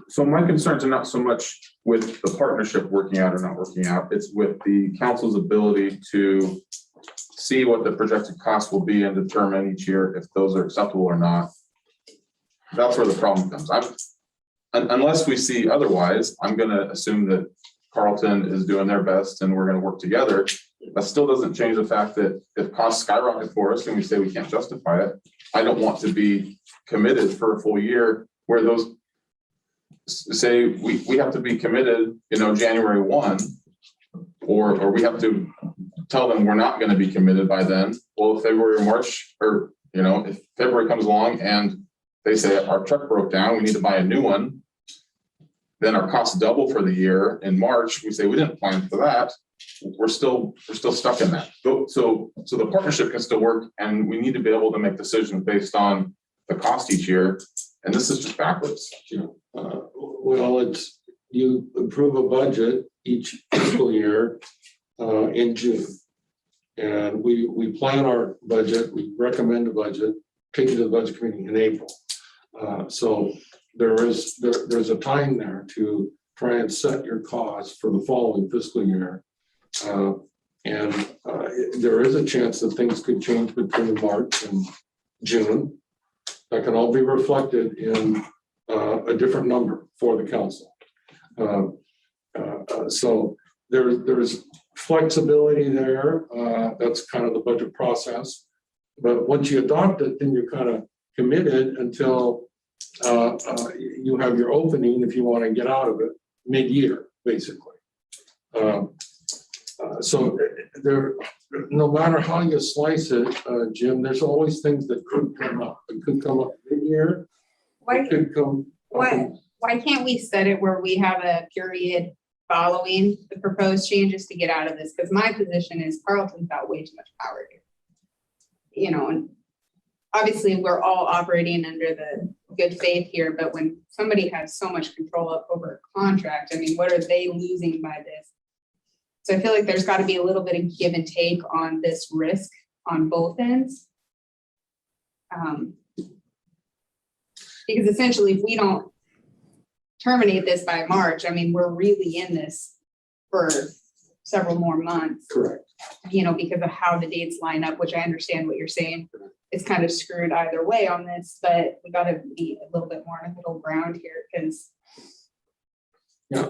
So my concerns are not so much with the partnership working out or not working out. It's with the council's ability to see what the projected cost will be and determine each year if those are acceptable or not. That's where the problem comes. Unless we see otherwise, I'm going to assume that Carlton is doing their best and we're going to work together. That still doesn't change the fact that if costs skyrocket for us and we say we can't justify it, I don't want to be committed for a full year where those say we have to be committed, January 1, or we have to tell them we're not going to be committed by then. Well, if February or March, or if February comes along and they say our truck broke down, we need to buy a new one, then our costs double for the year. In March, we say we didn't plan for that. We're still stuck in that. So the partnership can still work, and we need to be able to make decisions based on the cost each year. And this is just backwards. Well, it's, you approve a budget each fiscal year in June. And we plan our budget, we recommend a budget, take it to the budget committee in April. So there's a time there to try and set your costs for the following fiscal year. There is a chance that things could change between March and June. That can all be reflected in a different number for the council. So there's flexibility there. That's kind of the budget process. But once you adopt it, then you're kind of committed until you have your opening if you want to get out of it mid-year, basically. So there, no matter how you slice it, Jim, there's always things that could come up. It could come up mid-year. It could come. Why can't we set it where we have a period following the proposed changes to get out of this? Because my position is Carlton's got way too much power here. And obviously we're all operating under the good faith here, but when somebody has so much control over a contract, I mean, what are they losing by this? So I feel like there's got to be a little bit of give and take on this risk on both ends. Because essentially, if we don't terminate this by March, I mean, we're really in this for several more months. Correct. Because of how the dates line up, which I understand what you're saying. It's kind of screwed either way on this, but we got to be a little bit more in a middle ground here because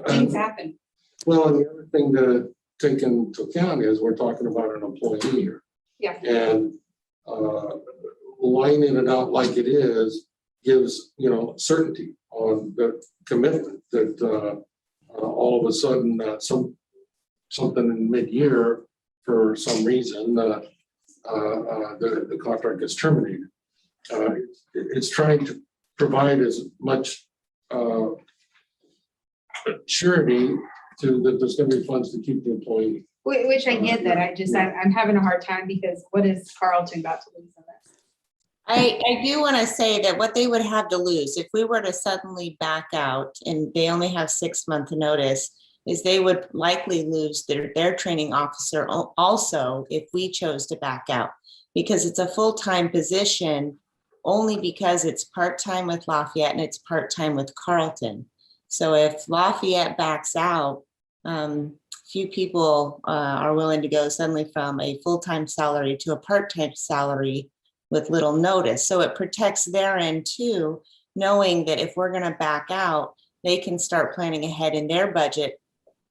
things happen. Well, and the other thing to take into account is we're talking about an employee here. Yeah. And lining it out like it is gives, certainty on the commitment that all of a sudden something in mid-year for some reason the contract gets terminated. It's trying to provide as much surety to that there's going to be funds to keep the employee. Which I get that. I'm having a hard time because what is Carlton got to lose on this? I do want to say that what they would have to lose if we were to suddenly back out and they only have 6 month notice is they would likely lose their training officer also if we chose to back out, because it's a full-time position only because it's part-time with Lafayette and it's part-time with Carlton. So if Lafayette backs out, few people are willing to go suddenly from a full-time salary to a part-time salary with little notice. So it protects their end too, knowing that if we're gonna back out, they can start planning ahead in their budget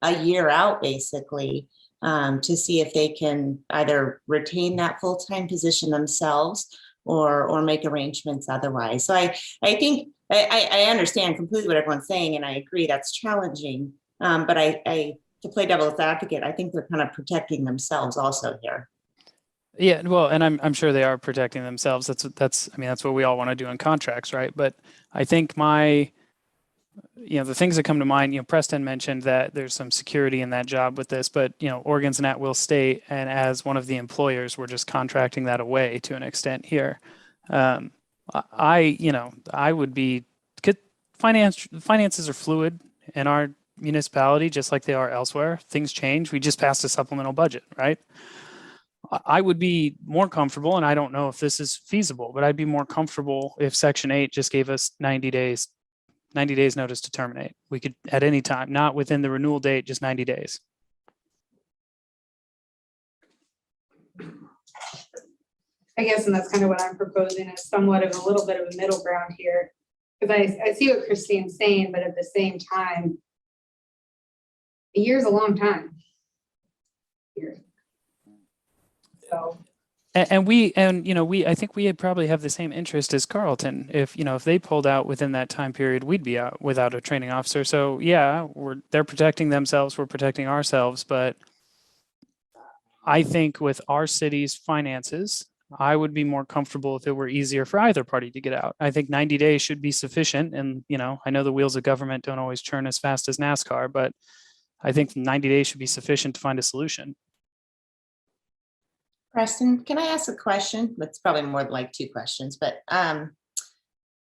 a year out basically to see if they can either retain that full-time position themselves or make arrangements otherwise. So I think I understand completely what everyone's saying and I agree that's challenging, but I to play devil's advocate, I think they're kind of protecting themselves also here. Yeah, well, and I'm sure they are protecting themselves. That's what we all want to do in contracts, right? But I think the things that come to mind, Preston mentioned that there's some security in that job with this, but Oregon's an at-will state, and as one of the employers, we're just contracting that away to an extent here. I would be, finances are fluid in our municipality, just like they are elsewhere. Things change. We just passed a supplemental budget, right? I would be more comfortable, and I don't know if this is feasible, but I'd be more comfortable if Section 8 just gave us 90 days notice to terminate. We could at any time, not within the renewal date, just 90 days. I guess, and that's kind of what I'm proposing is somewhat of a little bit of a middle ground here. Because I see what Christine's saying, but at the same time, a year's a long time here. So, I think we probably have the same interest as Carlton. If they pulled out within that time period, we'd be out without a training officer. So yeah, they're protecting themselves, we're protecting ourselves. But I think with our city's finances, I would be more comfortable if it were easier for either party to get out. I think 90 days should be sufficient. And, I know the wheels of government don't always turn as fast as NASCAR, but I think 90 days should be sufficient to find a solution. Preston, can I ask a question? It's probably more like two questions, but am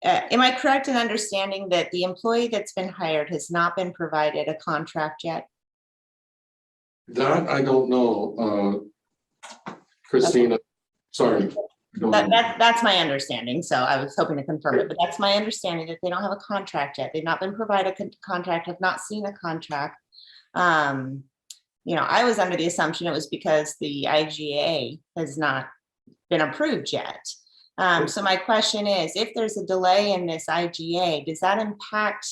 I correct in understanding that the employee that's been hired has not been provided a contract yet? That I don't know, Christina, sorry. Go ahead. That's my understanding. So I was hoping to confirm it, but that's my understanding that they don't have a contract yet. They've not been provided a contract, have not seen a contract. I was under the assumption it was because the IGA has not been approved yet. So my question is, if there's a delay in this IGA, does that impact,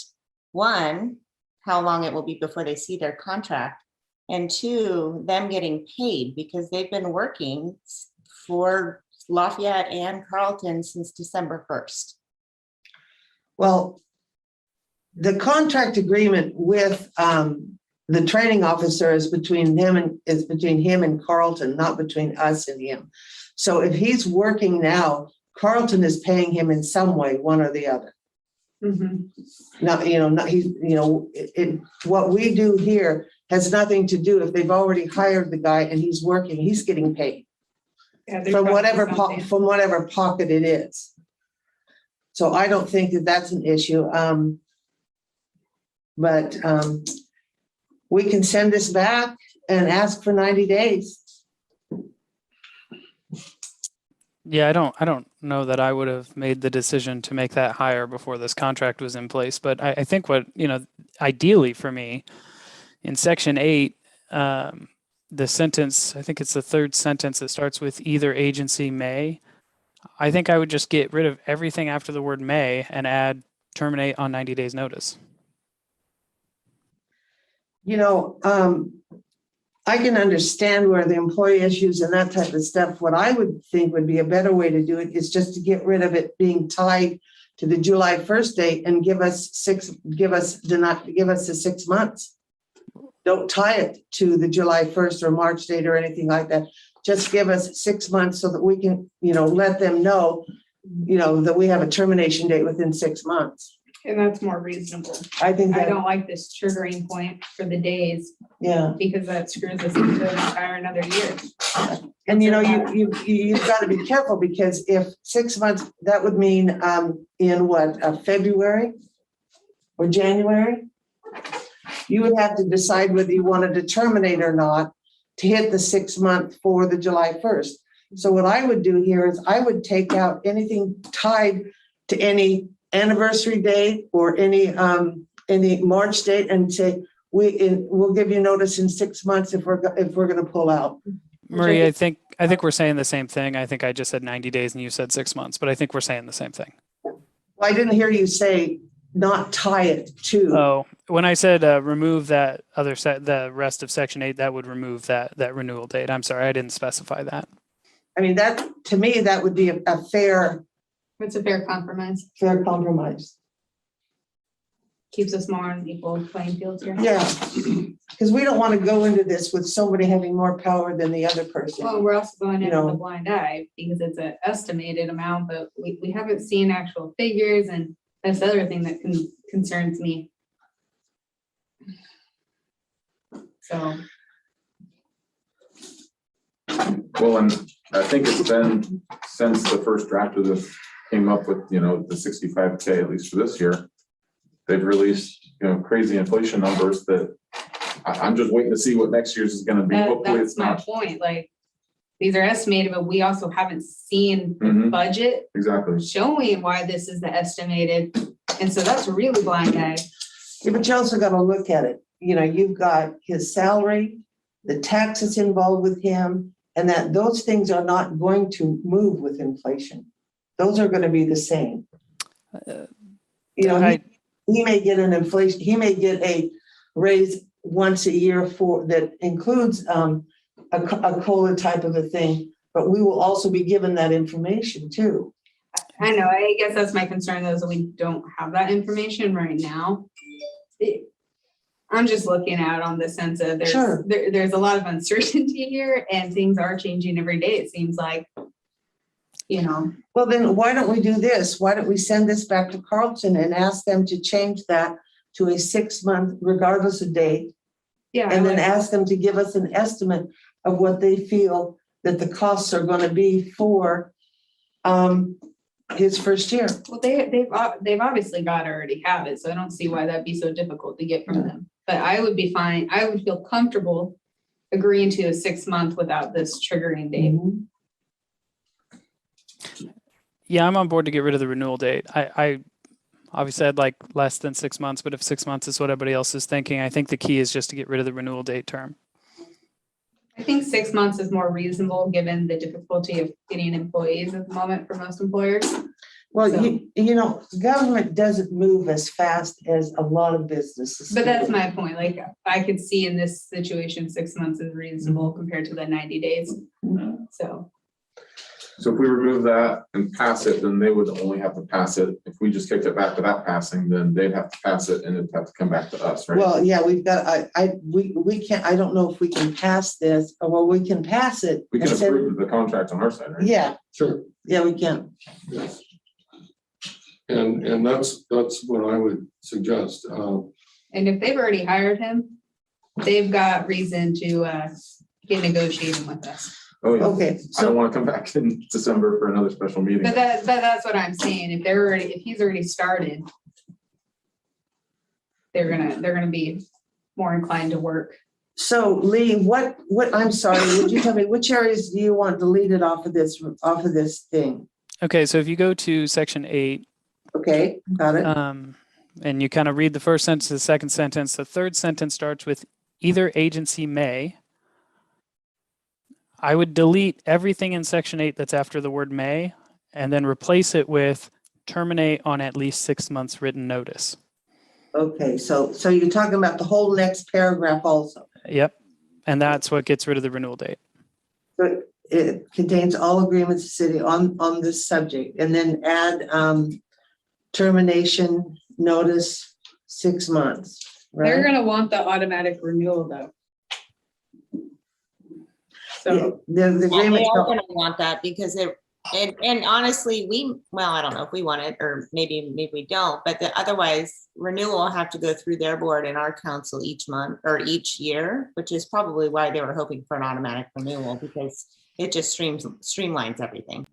one, how long it will be before they see their contract, and two, them getting paid, because they've been working for Lafayette and Carlton since December 1st. Well, the contract agreement with the training officer is between him and Carlton, not between us and him. So if he's working now, Carlton is paying him in some way, one or the other. What we do here has nothing to do, if they've already hired the guy and he's working, he's getting paid from whatever pocket it is. So I don't think that that's an issue. But we can send this back and ask for 90 days. Yeah, I don't know that I would have made the decision to make that higher before this contract was in place. But I think what, ideally for me, in section 8, the sentence, I think it's the third sentence that starts with either agency may. I think I would just get rid of everything after the word may and add terminate on 90 days notice. I can understand where the employee issues and that type of stuff. What I would think would be a better way to do it is just to get rid of it being tied to the July 1st date and give us the 6 months. Don't tie it to the July 1st or March date or anything like that. Just give us 6 months so that we can, let them know, that we have a termination date within 6 months. and that's more reasonable. I think I that, don't like this triggering point for the days yeah. because that screws us into an entire another year. And you've got to be careful, because if 6 months, that would mean in what, February or January? You would have to decide whether you wanted to terminate or not to hit the 6 month for the July 1st. So what I would do here is I would take out anything tied to any anniversary date or any March date and say, we'll give you notice in 6 months if we're going to pull out. Marie, I think we're saying the same thing. I think I just said 90 days and you said 6 months, but I think we're saying the same thing. Well, I didn't hear you say not tie it to. Oh, when I said remove that other the rest of section 8, that would remove that renewal date. I'm sorry, I didn't specify that. I mean, that, to me, that would be a fair It's a fair compromise. compromise. Keeps us more on equal playing fields here. Yeah, because we don't want to go into this with somebody having more power than the other person. Well, we're also going in You know. with a blind eye because it's an estimated amount, but we haven't seen actual figures, and that's the other thing that concerns me. So, Well, and I think it's been since the first draft of this came up with, the 65K, at least for this year. They've released, crazy inflation numbers that I'm just waiting to see what next year's is gonna be. Hopefully that's it's my not. point, like, these are estimated, but we also haven't seen the Mhm. budget Exactly. showing why this is the estimated, and so that's really blind eye. Yeah, but you also got to look at it. You've got his salary, the taxes involved with him, and that those things are not going to move with inflation. Those are going to be the same. He may get an inflation, he may get a raise once a year that includes a COLA type of a thing, but we will also be given that information too. I know, I guess that's my concern though, is that we don't have that information right now. I'm just looking at on the sense of Sure. there's a lot of uncertainty here and things are changing every day, it seems like. You know, Well, then why don't we do this? Why don't we send this back to Carlton and ask them to change that to a 6-month regardless of date? yeah. And then ask them to give us an estimate of what they feel that the costs are gonna be for his first year. Well, they've obviously got to already have it, so I don't see why that'd be so difficult to get from them. But I would be fine, I would feel comfortable agreeing to a 6-month without this triggering date. Yeah, I'm on board to get rid of the renewal date. I obviously I'd like less than 6 months, but if 6 months is what everybody else is thinking, I think the key is just to get rid of the renewal date term. I think 6 months is more reasonable, given the difficulty of getting employees at the moment for most employers. Well, So- you know, government doesn't move as fast as a lot of businesses. But that's do. my point, like, I could see in this situation, 6 months is reasonable compared to the 90 days, so. So if we remove that and pass it, then they would only have to pass it. If we just kicked it back to that passing, then they'd have to pass it and it'd have to come back to us, right? Well, yeah, we've got, we can't, I don't know if we can pass this, or well, we can pass it. We can and send- approve the contract on our side, right? Yeah, Sure. yeah, we can. Yes. And that's what I would suggest. And if they've already hired him, they've got reason to get negotiating with us. Oh, yeah. Okay, I don't so, want to come back in December for another special meeting. But that's what I'm saying, if he's already started, they're gonna be more inclined to work. so Lee, what, I'm sorry, would you tell me, which areas do you want deleted off of this thing? Okay, so if you go to section 8, Okay, got it. and you kind of read the first sentence, the second sentence, the third sentence starts with either agency may. I would delete everything in section 8 that's after the word may, and then replace it with terminate on at least 6 months written notice. Okay, so you're talking about the whole next paragraph also. Yep. And that's what gets rid of the renewal date. So it contains all agreements of the city on this subject, and then add termination notice 6 months, They're right? gonna want the automatic renewal though. Yeah, So, the Yeah, they agreement, are gonna want that because and honestly, I don't know if we want it or maybe we don't, but otherwise renewal will have to go through their board and our council each month or each year, which is probably why they were hoping for an automatic renewal because it just streamlines everything.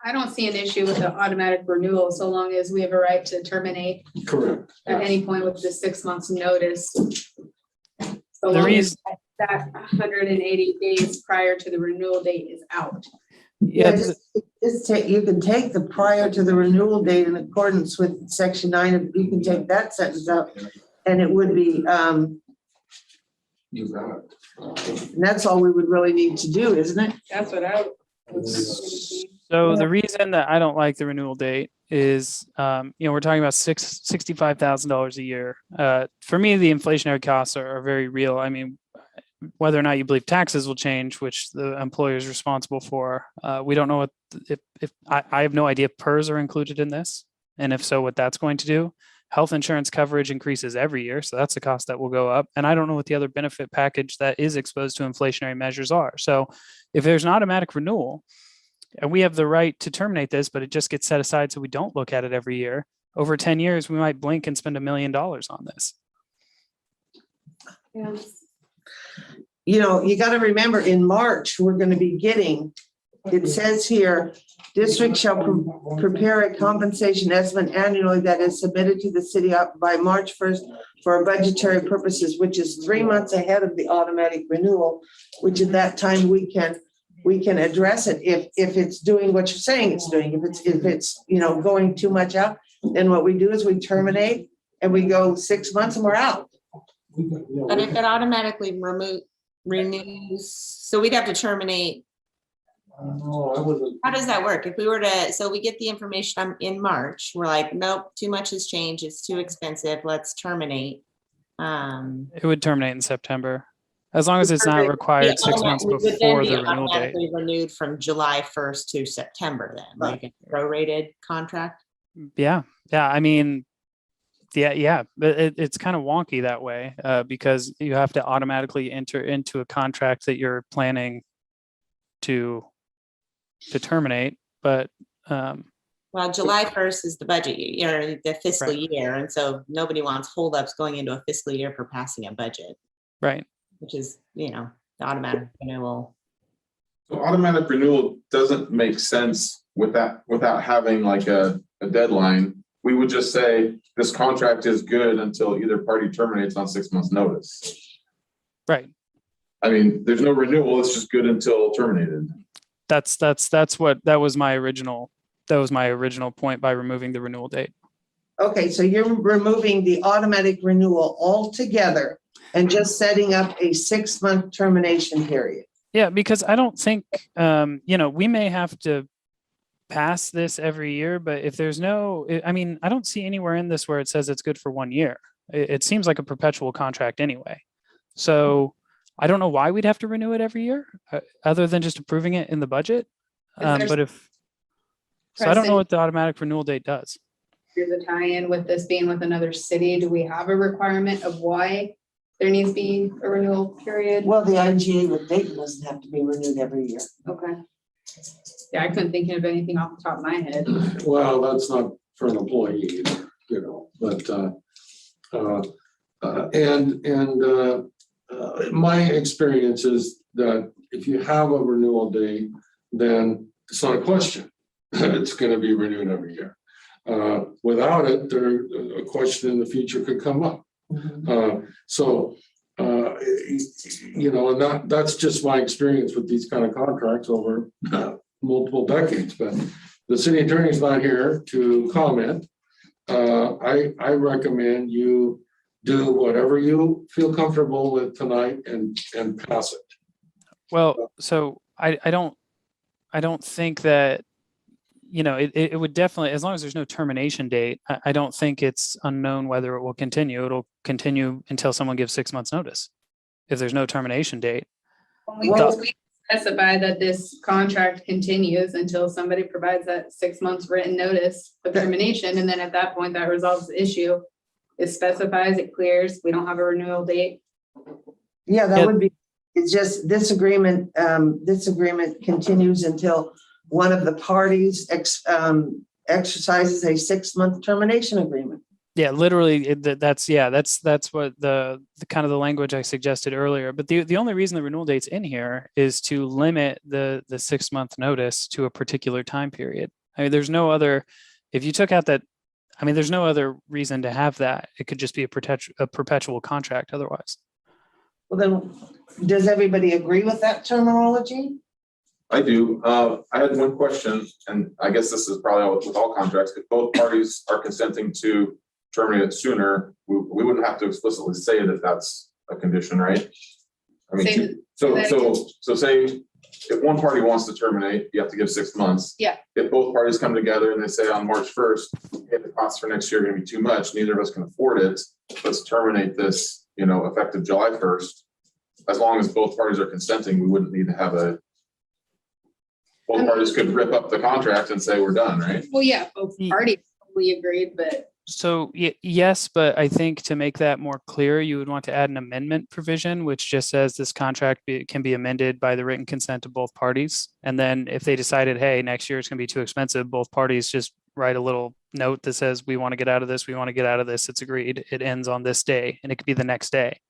I don't see an issue with the automatic renewal so long as we have a right to terminate Correct. at any point with the 6 months notice. So The long as reason, that 180 days prior to the renewal date is out. yeah, you can take the prior to the renewal date in accordance with section 9, you can take that sentence out, and it would be, You got it. and that's all we would really need to do, isn't it? That's what I. so the reason that I don't like the renewal date is, we're talking about $65,000 a year. For me, the inflationary costs are very real. I mean, whether or not you believe taxes will change, which the employer is responsible for, we don't know if I have no idea if PERS are included in this, and if so, what that's going to do. Health insurance coverage increases every year, so that's a cost that will go up. And I don't know what the other benefit package that is exposed to inflationary measures are. So if there's an automatic renewal, and we have the right to terminate this, but it just gets set aside so we don't look at it every year, over 10 years, we might blink and spend $1 million on this. Yeah. You know, you got to remember in March, we're going to be getting, it says here, district shall prepare a compensation estimate annually that is submitted to the city up by March 1st for budgetary purposes, which is 3 months ahead of the automatic renewal, which at that time we can address it if it's doing what you're saying it's doing. If it's going too much out, then what we do is we terminate and we go 6 months and we're out. But if it automatically renews, so we'd have to terminate. No, I wasn't. How does that work? If we were to, so we get the information in March, we're like, nope, too much has changed. It's too expensive. Let's terminate. It would terminate in September. As long as it's not required Yeah, 6 months we would then before be the renewal date. automatically renewed from July 1st to September then, like a prorated contract. Yeah, I mean, yeah, but it's kind of wonky that way, because you have to automatically enter into a contract that you're planning to terminate, but, Well, July 1st is the budget year, the fiscal Right. year, and so nobody wants holdups going into a fiscal year for passing a budget, right. which is, the automatic renewal. So automatic renewal doesn't make sense without having like a deadline. We would just say this contract is good until either party terminates on 6 months' notice. Right. I mean, there's no renewal, it's just good until terminated. That was my original point by removing the renewal date. Okay, so you're removing the automatic renewal altogether and just setting up a 6-month termination period. Yeah, because I don't think, we may have to pass this every year, but if there's I don't see anywhere in this where it says it's good for 1 year. It seems like a perpetual contract anyway. So I don't know why we'd have to renew it every year, other than just approving it in the budget. So I don't know what the automatic renewal date does. Here's a tie-in with this being with another city. Do we have a requirement of why there needs to be a renewal period? Well, the IGA with Dayton doesn't have to be renewed every year. Okay. Yeah, I couldn't think of anything off the top of my head. Well, that's not for an employee, but, my experience is that if you have a renewal date, then it's not a question. It's going to be renewed every year. Without it, a question in the future could come up. And that's just my experience with these kind of contracts over multiple decades. But the city attorney's not here to comment. I recommend you do whatever you feel comfortable with tonight and pass it. Well, so I don't think that, it would definitely, as long as there's no termination date, I don't think it's unknown whether it will continue. It'll continue until someone gives 6 months notice. If there's no termination date. We specify that this contract continues until somebody provides that 6 months written notice of termination. And then at that point, that resolves the issue. It specifies, it clears, we don't have a renewal date. Yeah, that would be, it's just this agreement continues until one of the parties exercises a 6-month termination agreement. Yeah, literally, that's what the kind of the language I suggested earlier. But the only reason the renewal date's in here is to limit the 6 month notice to a particular time period. I mean, there's no other, if you took out that, there's no other reason to have that. It could just be a perpetual contract otherwise. Well, then, does everybody agree with that terminology? I do. I had one question, and I guess this is probably with all contracts. If both parties are consenting to terminate it sooner, we wouldn't have to explicitly say that that's a condition, right? So say if one party wants to terminate, you have to give 6 months. Yeah. If both parties come together and they say on March 1st, hey, the costs for next year are going to be too much, neither of us can afford it, let's terminate this, effective July 1st. As long as both parties are consenting, we wouldn't need to have both parties could rip up the contract and say we're done, right? Well, yeah, both parties probably agreed, but. So yes, but I think to make that more clear, you would want to add an amendment provision, which just says this contract can be amended by the written consent of both parties. And then if they decided, hey, next year it's going to be too expensive, both parties just write a little note that says, we want to get out of this. We want to get out of this. It's agreed. It ends on this day, and it could be the next day.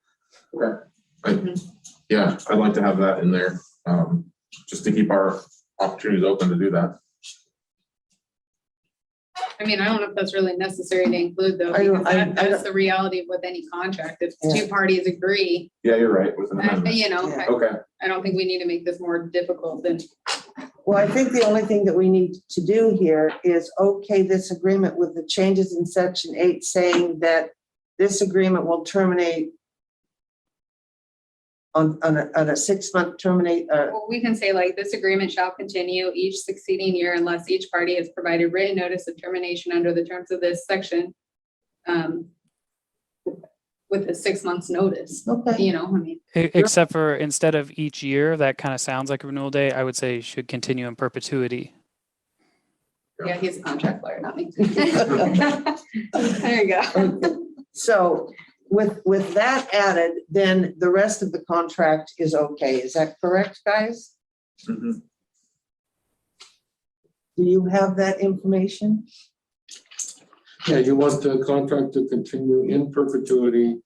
Okay. Yeah, I'd like to have that in there, just to keep our opportunities open to do that. I don't know if that's really necessary to include though, because that's the reality of with any contract. If two parties agree, Yeah, you're right, with an amendment. Okay. I don't think we need to make this more difficult than. Well, I think the only thing that we need to do here is okay this agreement with the changes in section 8 saying that this agreement will terminate on a 6 month terminate. Well, we can say like this agreement shall continue each succeeding year unless each party has provided written notice of termination under the terms of this section. with a 6 months notice, Okay, you know, I mean, Except for instead of each year, that kind of sounds like a renewal date, I would say should continue in perpetuity. yeah, he's a contract lawyer, not me. There you go. okay. So with that added, then the rest of the contract is okay. Is that correct, guys? Mhm. Do you have that information? Yeah, you want the contract to continue in perpetuity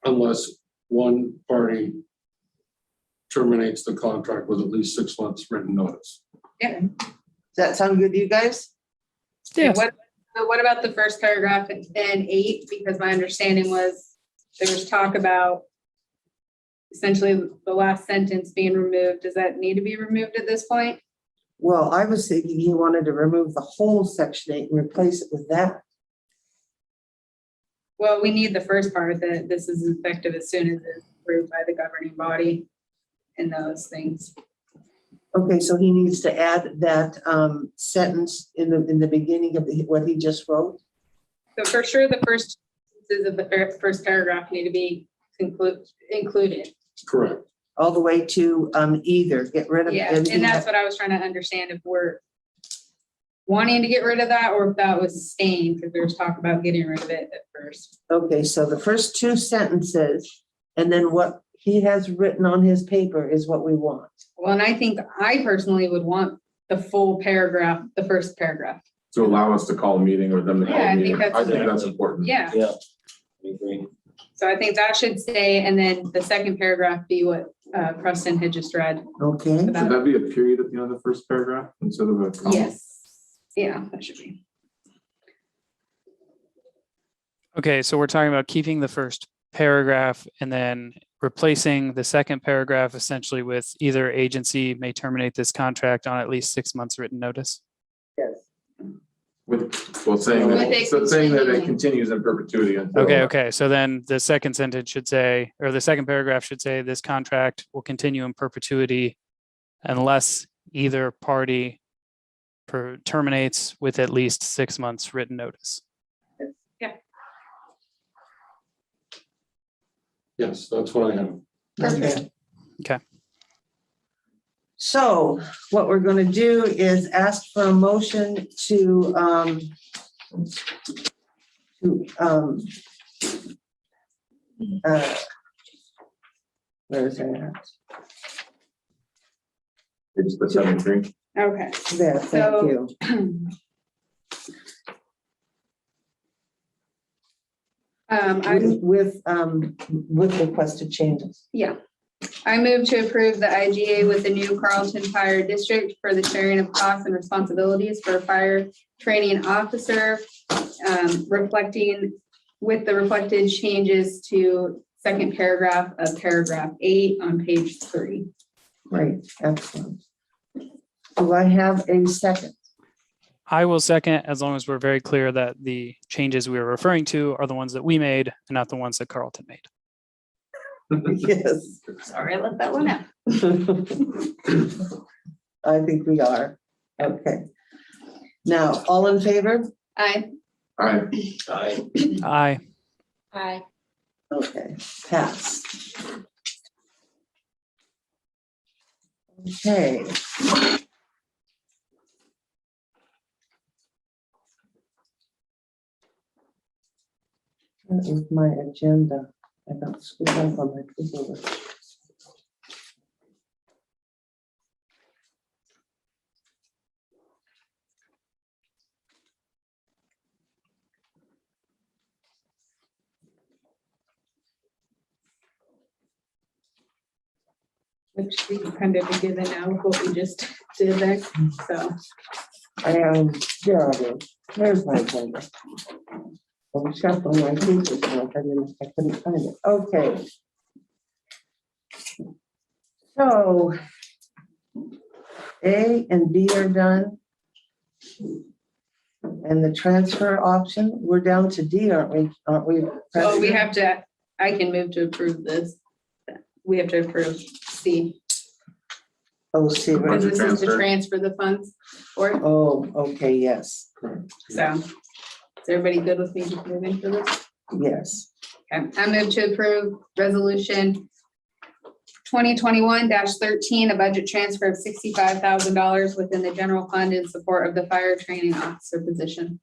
unless one party terminates the contract with at least 6 months written notice. Does that sound good to you guys? Yes. What about the first paragraph in 8? Because my understanding was there was talk about essentially the last sentence being removed. Does that need to be removed at this point? Well, I was thinking he wanted to remove the whole section 8 and replace it with that. Well, we need the first part that this is effective as soon as it's approved by the governing body and those things. Okay, so he needs to add that sentence in the beginning of what he just wrote. So for sure, the first sentences of the first paragraph need to be included. Correct. All the way to either get rid of. Yeah, anything and that's that- what I was trying to understand, if we're wanting to get rid of that or if that was staying, because there was talk about getting rid of it at first. Okay, so the first 2 sentences and then what he has written on his paper is what we want. Well, and I think I personally would want the full paragraph, the first paragraph. To allow us to call a meeting or them to call Yeah, I a think meeting. that's- I think that's important. Yeah, Yeah. I agree. so I think that should stay, and then the second paragraph be what Preston had just read. Okay, Should about. that be a period at the end of the first paragraph instead of a comma? Yes, yeah, that should be. Okay, so we're talking about keeping the first paragraph and then replacing the second paragraph essentially with either agency may terminate this contract on at least 6 months written notice. yes. With, well, saying With that, it so saying that it continuing. continues in perpetuity until. Okay, so then the second sentence should say, or the second paragraph should say, this contract will continue in perpetuity unless either party terminates with at least 6 months written notice. Yes, that's what I have. Okay. Okay. So what we're going to do is ask for a motion to where is that at? It's the 73. Okay, There, thank So- you. With requested changes. yeah. I move to approve the IGA with the new Carlton Fire District for the sharing of costs and responsibilities for fire training officer, reflecting with the reflected changes to second paragraph of paragraph 8 on page 3. Great, excellent. Do I have a second? I will second, as long as we're very clear that the changes we are referring to are the ones that we made and not the ones that Carlton made. Yes. Sorry, I left that one out. I think we are. Okay. Now, all in favor? Aye. Aye. Aye. Aye. Okay, pass. Okay. That is my agenda. I got screwed up on my paper. Which we kind of be given now with what we just did there, so. There it is. There's my agenda. I'm shuffling my papers now. I couldn't find it. Okay. So A and B are done. And the transfer option, we're down to D, aren't we? Aren't we? Oh, we have to, I can move to approve this. We have to approve C, Oh, see, because right. this is to Transfer. transfer the funds for it, Oh, okay, yes. so. Is everybody good with me just moving for this? Yes. Okay, I move to approve resolution 2021-13, a budget transfer of $65,000 within the general fund in support of the fire training officer position.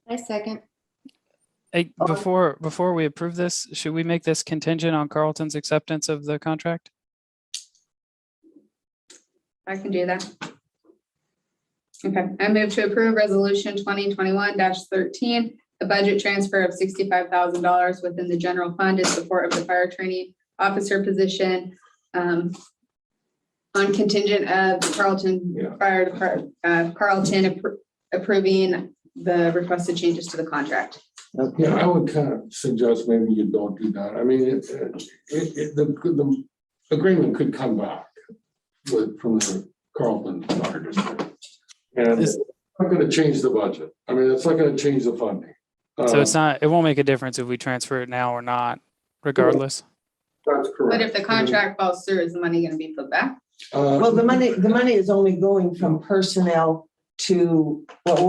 I second. Hey, before we approve this, should we make this contingent on Carlton's acceptance of the contract? I can do that. Okay, I move to approve resolution 2021-13, a budget transfer of $65,000 within the general fund in support of the fire training officer position on contingent of Carlton Yeah. Fire Department, Carlton approving the requested changes to the contract. Yeah, I would kind of suggest maybe you don't do that. I mean, the agreement could come back from the Carlton Fire District. And it's not gonna change the budget. I mean, it's not gonna change the funding. So it won't make a difference if we transfer it now or not, regardless. That's correct. But if the contract falls through, is the money going to be put back? Well, the money is only going from personnel to, what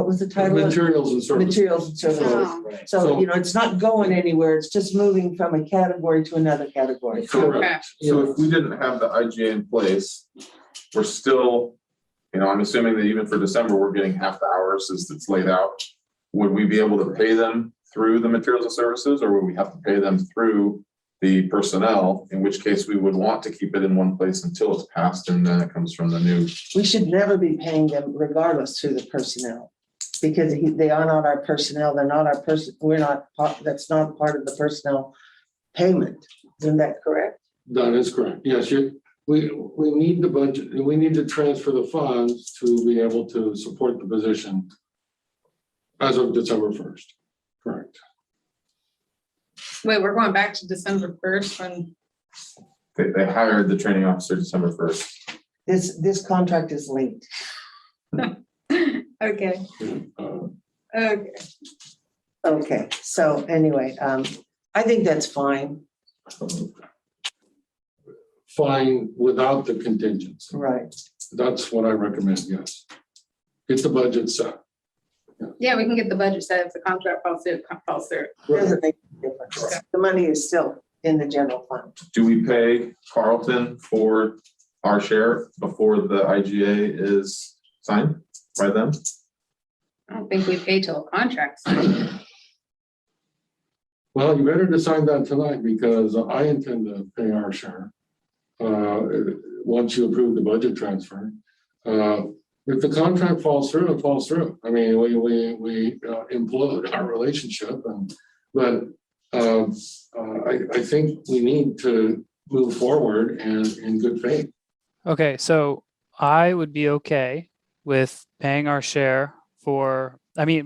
was the title? of it? Materials and services. Materials and services. Oh. Right. So, you know, it's not going anywhere. It's just moving from a category to another category. Correct. So if we didn't have the IGA in place, we're still, I'm assuming that even for December, we're getting half the hours as it's laid out. Would we be able to pay them through the materials and services, or would we have to pay them through the personnel, in which case we would want to keep it in one place until it's passed and then it comes from the new? We should never be paying them regardless through the personnel. Because they are not our personnel. They're not our person. That's not part of the personnel payment. Isn't that correct? That is correct. Yes, we need the budget, we need to transfer the funds to be able to support the position as of December 1st. Correct. Wait, we're going back to December 1st when, They hired the training officer December 1st. This contract is linked. okay, okay. Okay, so anyway, I think that's fine. Fine without the contingency. Right. That's what I recommend, yes. Get the budget set. Yeah, we can get the budget set if the contract falls through, it falls through. Doesn't make a difference. The money is still in the general fund. Do we pay Carlton for our share before the IGA is signed by them? I don't think we pay till a contract's signed. Well, you better decide that tonight because I intend to pay our share. Once you approve the budget transfer. If the contract falls through, it falls through. I mean, we implode our relationship, but I think we need to move forward and in good faith. Okay, so I would be okay with paying our share for,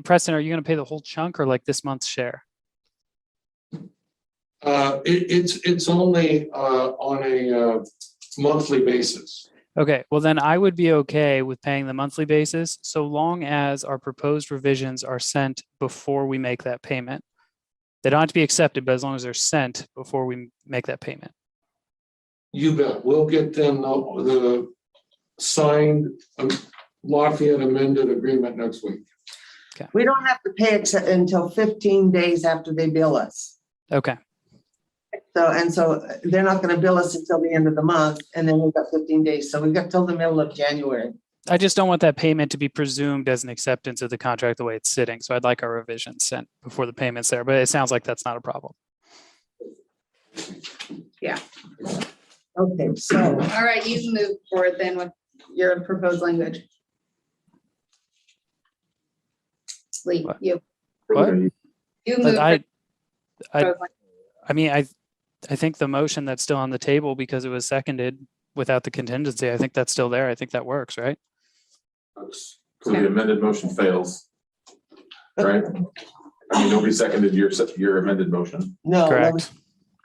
Preston, are you gonna pay the whole chunk or like this month's share? It's only on a monthly basis. Okay, well then I would be okay with paying the monthly basis so long as our proposed revisions are sent before we make that payment. They don't have to be accepted, but as long as they're sent before we make that payment. You bet. We'll get them the signed Lafayette amended agreement next week. We don't have to pay it until 15 days after they bill us. Okay, So they're not going to bill us until the end of the month, and then we've got 15 days. So we've got till the middle of January. I just don't want that payment to be presumed as an acceptance of the contract the way it's sitting. So I'd like our revisions sent before the payment's there, but it sounds like that's not a problem. Okay, so All right, you move forward then with your proposed language. Lee, What? you. What? You But move. I proposed language. I think the motion that's still on the table because it was seconded without the contingency, I think that's still there. I think that works, right? So the amended motion fails, right? Nobody seconded your amended motion. no, Correct.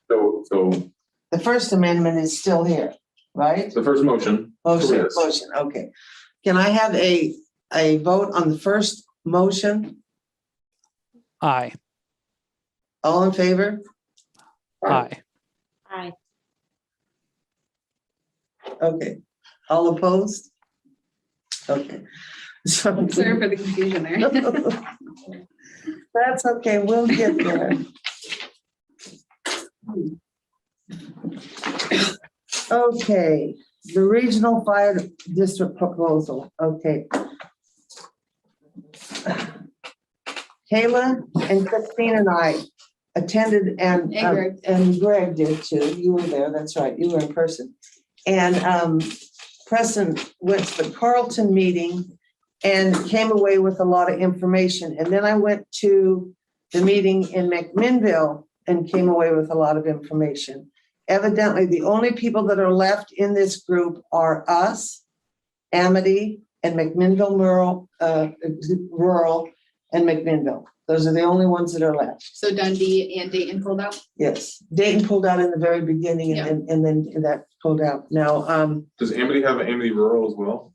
So the First Amendment is still here, right? the first motion. Motion, Yes. okay. Can I have a vote on the first motion? Aye, All in favor? aye. Aye. Okay. All opposed? Okay. So Sorry for the confusion there. That's okay, we'll get there. Okay, the regional fire district proposal, okay. Kayla and Christine and I attended and Greg did too. You were there, that's right, you were in person. And Preston went to the Carlton meeting and came away with a lot of information. And then I went to the meeting in McMinnville and came away with a lot of information. Evidently, the only people that are left in this group are us, Amity, and McMinnville Rural and McMinnville. Those are the only ones that are left. So Dundee and Dayton pulled out? Yes, Dayton pulled out in the very beginning and then that pulled out. Now, Does Amity have an Amity Rural as well?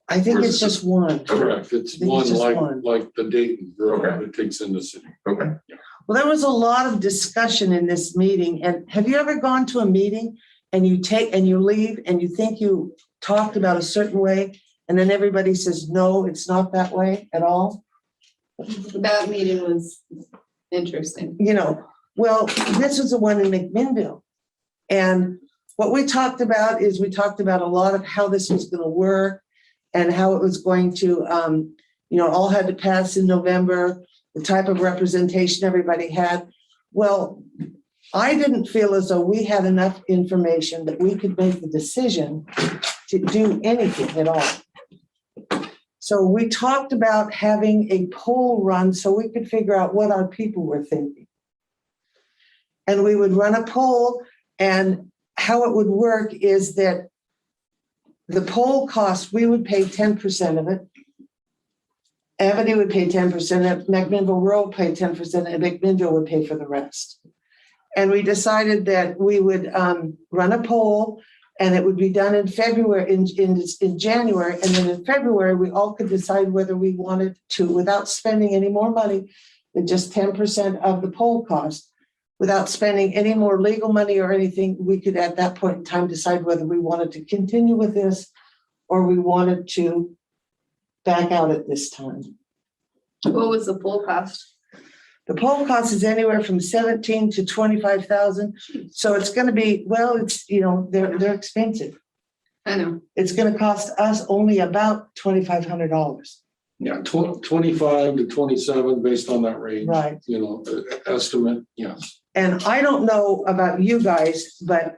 I think Or is it's it just one. Correct, it's I think one it's just like, one. like the Dayton, Okay. that takes in the city. Okay. Well, there was a lot of discussion in this meeting. And have you ever gone to a meeting and you leave and you think you talked about a certain way and then everybody says, no, it's not that way at all? That meeting was interesting. You know, well, this was the one in McMinnville. And what we talked about is we talked about a lot of how this was going to work and how it was going to, all had to pass in November, the type of representation everybody had. Well, I didn't feel as though we had enough information that we could make the decision to do anything at all. So we talked about having a poll run so we could figure out what our people were thinking. And we would run a poll, and how it would work is that the poll cost, we would pay 10% of it. Amity would pay 10%, McMinnville Rural would pay 10%, and McMinnville would pay for the rest. And we decided that we would run a poll, and it would be done in February, in January, and then in February, we all could decide whether we wanted to, without spending any more money than just 10% of the poll cost, without spending any more legal money or anything, we could at that point in time decide whether we wanted to continue with this or we wanted to back out at this time. What was the poll cost? The poll cost is anywhere from 17 to 25,000. So it's going to be, well, it's, they're expensive. I know. It's going to cost us only about $2,500. Yeah, 25 to 27 based on that range. Right. Estimate, yes. And I don't know about you guys, but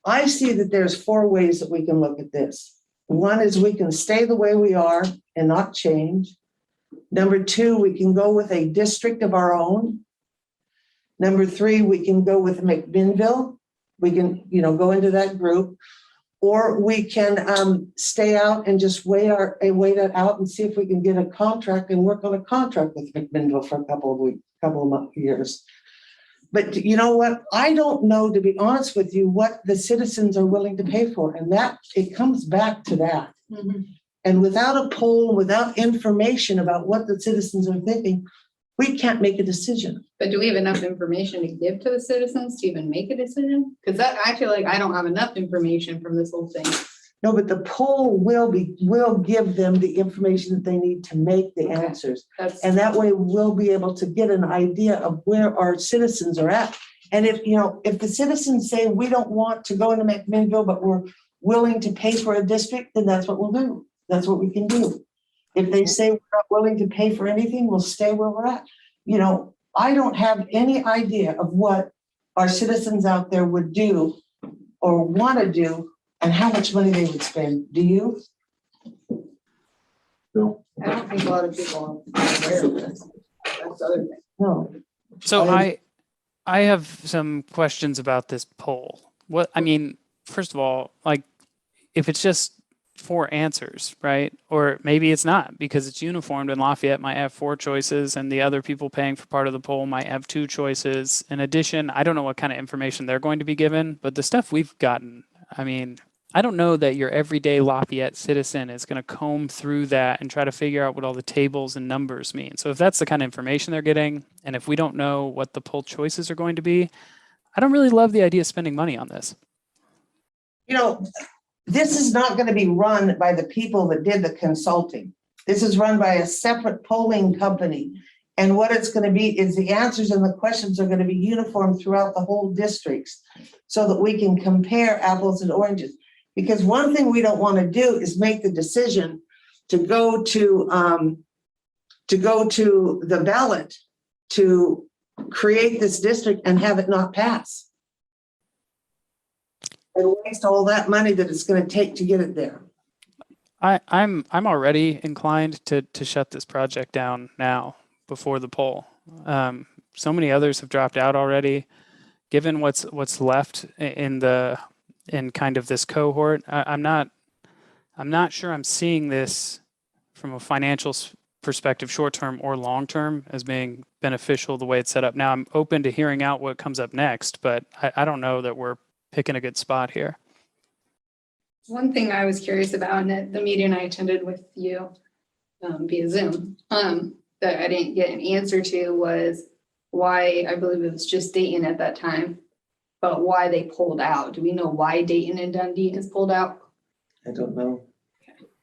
I see that there's 4 ways that we can look at this. One is we can stay the way we are and not change. Number 2, we can go with a district of our own. Number 3, we can go with McMinnville. We can, go into that group. Or we can stay out and just wait it out and see if we can get a contract and work on a contract with McMinnville for a couple of years. But you know what? I don't know, to be honest with you, what the citizens are willing to pay for. And that it comes back to that. Mm-hmm. And without a poll, without information about what the citizens are thinking, we can't make a decision. But do we have enough information to give to the citizens to even make a decision? Because that, I feel like I don't have enough information from this whole thing. No, but the poll will give them the information that they need to make the answers. And that way we'll be able to get an idea of where our citizens are at. And if the citizens say we don't want to go into McMinnville, but we're willing to pay for a district, then that's what we'll do. That's what we can do. If they say we're not willing to pay for anything, we'll stay where we're at. I don't have any idea of what our citizens out there would do or want to do and how much money they would spend. Do you? Bill? I don't think a lot of people are aware of this. That's the other thing. No. So I have some questions about this poll. First of all, if it's just 4 answers, right? Or maybe it's not because it's uniformed and Lafayette might have 4 choices and the other people paying for part of the poll might have 2 choices. In addition, I don't know what kind of information they're going to be given, but the stuff we've gotten, I don't know that your everyday Lafayette citizen is going to comb through that and try to figure out what all the tables and numbers mean. So if that's the kind of information they're getting, and if we don't know what the poll choices are going to be, I don't really love the idea of spending money on this. This is not going to be run by the people that did the consulting. This is run by a separate polling company. And what it's gonna be is the answers and the questions are gonna be uniform throughout the whole districts so that we can compare apples and oranges. Because one thing we don't wanna do is make the decision to go to the ballot to create this district and have it not pass. And waste all that money that it's gonna take to get it there. I'm already inclined to shut this project down now before the poll. So many others have dropped out already. Given what's left in kind of this cohort, I'm not sure I'm seeing this from a financial perspective, short term or long term, as being beneficial the way it's set up now. I'm open to hearing out what comes up next, but I don't know that we're picking a good spot here. One thing I was curious about in the meeting I attended with you via Zoom, that I didn't get an answer to was why, I believe it was just Dayton at that time, but why they pulled out. Do we know why Dayton and Dundee has pulled out? I don't know.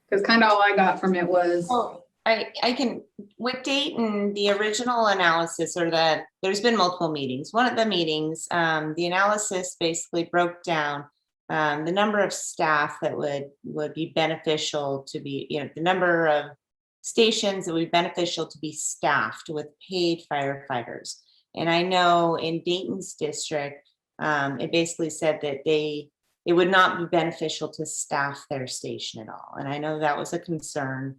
Because kind of all I got from it was, Well, I can, with Dayton, the original analysis, or that there's been multiple meetings. One of the meetings, the analysis basically broke down the number of staff that would be beneficial to be, the number of stations that would be beneficial to be staffed with paid firefighters. And I know in Dayton's district, it basically said that it would not be beneficial to staff their station at all. And I know that was a concern.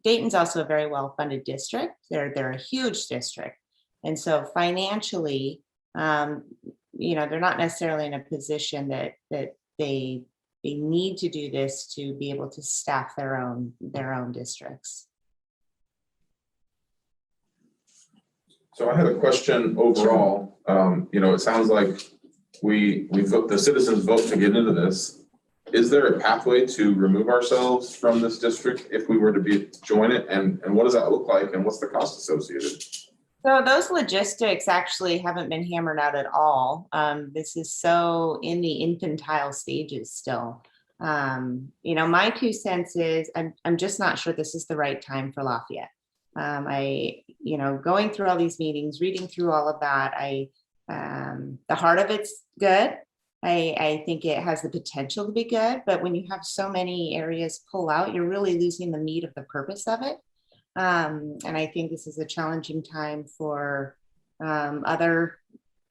Dayton's also a very well-funded district. They're a huge district. And so financially, they're not necessarily in a position that they need to do this to be able to staff their own districts. So I had a question overall. It sounds like we vote, the citizens vote to get into this. Is there a pathway to remove ourselves from this district if we were to join it? And what does that look like? And what's the cost associated? So those logistics actually haven't been hammered out at all. This is so in the infantile stages still. My 2 cents is I'm just not sure this is the right time for Lafayette. Going through all these meetings, reading through all of that, the heart of it's good. I think it has the potential to be good, but when you have so many areas pull out, you're really losing the meat of the purpose of it. And I think this is a challenging time for other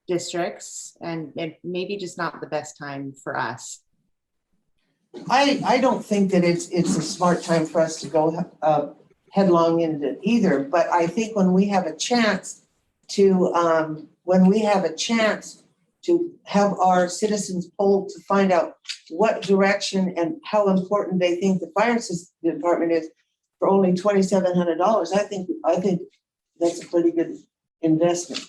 districts, and maybe just not the best time for us. I don't think that it's a smart time for us to go headlong into it either, but I think when we have a chance to have our citizens poll to find out what direction and how important they think the fire department is for only $2,700, I think that's a pretty good investment.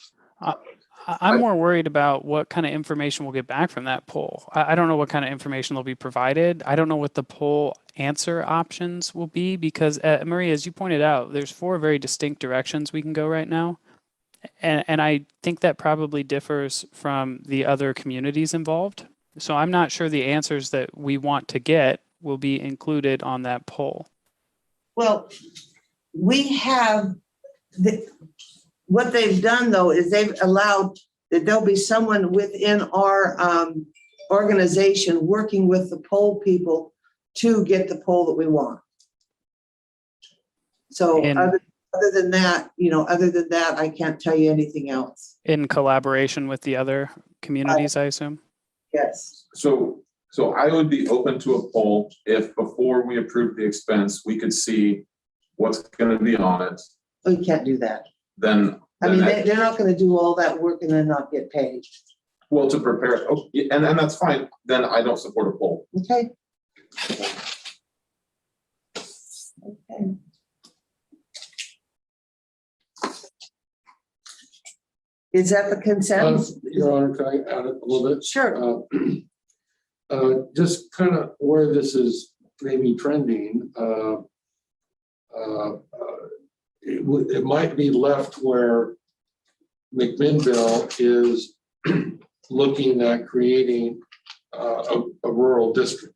I'm more worried about what kind of information we'll get back from that poll. I don't know what kind of information will be provided. I don't know what the poll answer options will be because, Maria, as you pointed out, there's 4 very distinct directions we can go right now. And I think that probably differs from the other communities involved. So I'm not sure the answers that we want to get will be included on that poll. Well, we have what they've done though is they've allowed that there'll be someone within our organization working with the poll people to get the poll that we want. So other than that, I can't tell you anything else. In collaboration with the other communities, I assume? Yes. So I would be open to a poll if before we approve the expense, we could see what's going to be on it. We can't do that. Then they're not going to do all that work and then not get paid. well, to prepare, and that's fine. Then I don't support a poll. Okay. Is that the consensus? Your Honor, can I add a little bit? Sure. Just kind of where this is maybe trending, it might be left where McMinnville is looking at creating a rural district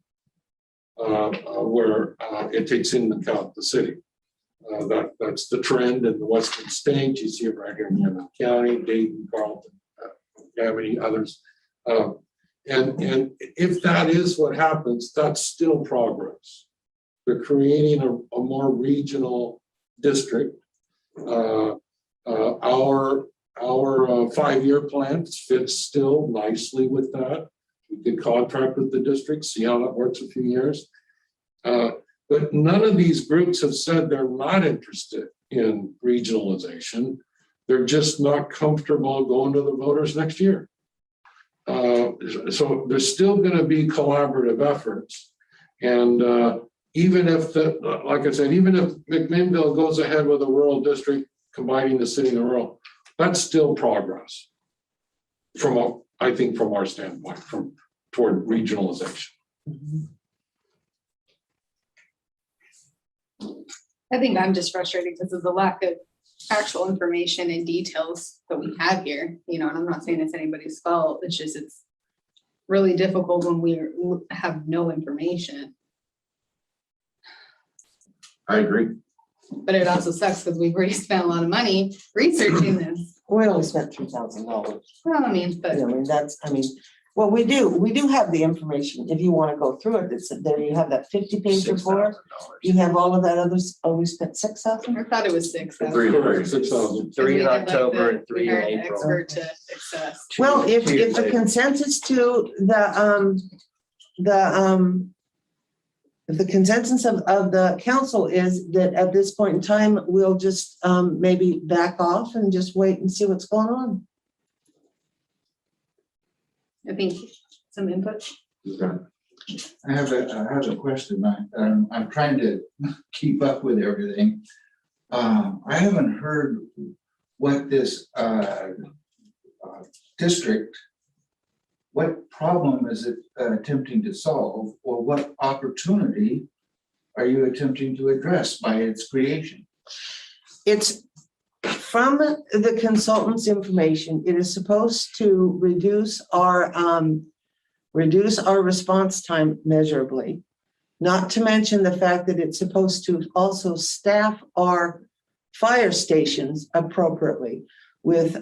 where it takes into account the city. That's the trend in the western states. You see it right here in Hammond County, Dayton, Carlton, many others. And if that is what happens, that's still progress. They're creating a more regional district. Our 5-year plan fits still nicely with that. We could contract with the district, see how that works a few years. But none of these groups have said they're not interested in regionalization. They're just not comfortable going to the voters next year. So there's still going to be collaborative efforts. And even if like I said, even if McMinnville goes ahead with a rural district, combining the city and the rural, that's still progress I think from our standpoint, toward regionalization. I think I'm just frustrated because of the lack of actual information and details that we have here, and I'm not saying it's anybody's fault. It's just, it's really difficult when we have no information. I agree. But it also sucks because we've already spent a lot of money researching this. We only spent $3,000. Well, I mean, but Well, we do have the information. If you want to go through it, it's there. You have that 50-page report. You have all of that others. Oh, we spent $6,000. I thought it was 6,000. 6,000. 3 in October and 3 in April. Expert to assess. Well, if the consensus to if the consensus of the council is that at this point in time, we'll just maybe back off and just wait and see what's going on. I think some input. I have a question. I'm trying to keep up with everything. I haven't heard what this district, what problem is it attempting to solve, or what opportunity are you attempting to address by its creation? It's from the consultant's information. It is supposed to reduce our response time measurably. Not to mention the fact that it's supposed to also staff our fire stations appropriately with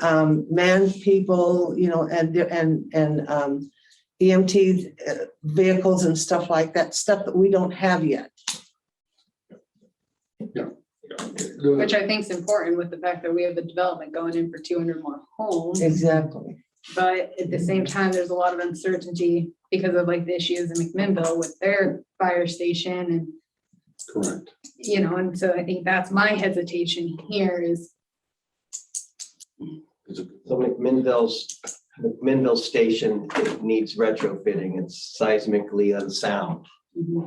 manned people, and EMT vehicles and stuff like that, stuff that we don't have yet. Which I think is important with the fact that we have a development going in for 200 more homes. Exactly. But at the same time, there's a lot of uncertainty because of the issues in McMinnville with their fire station and, Correct. and so I think that's my hesitation here is. So McMinnville station, it needs retrofitting. It's seismically unsound.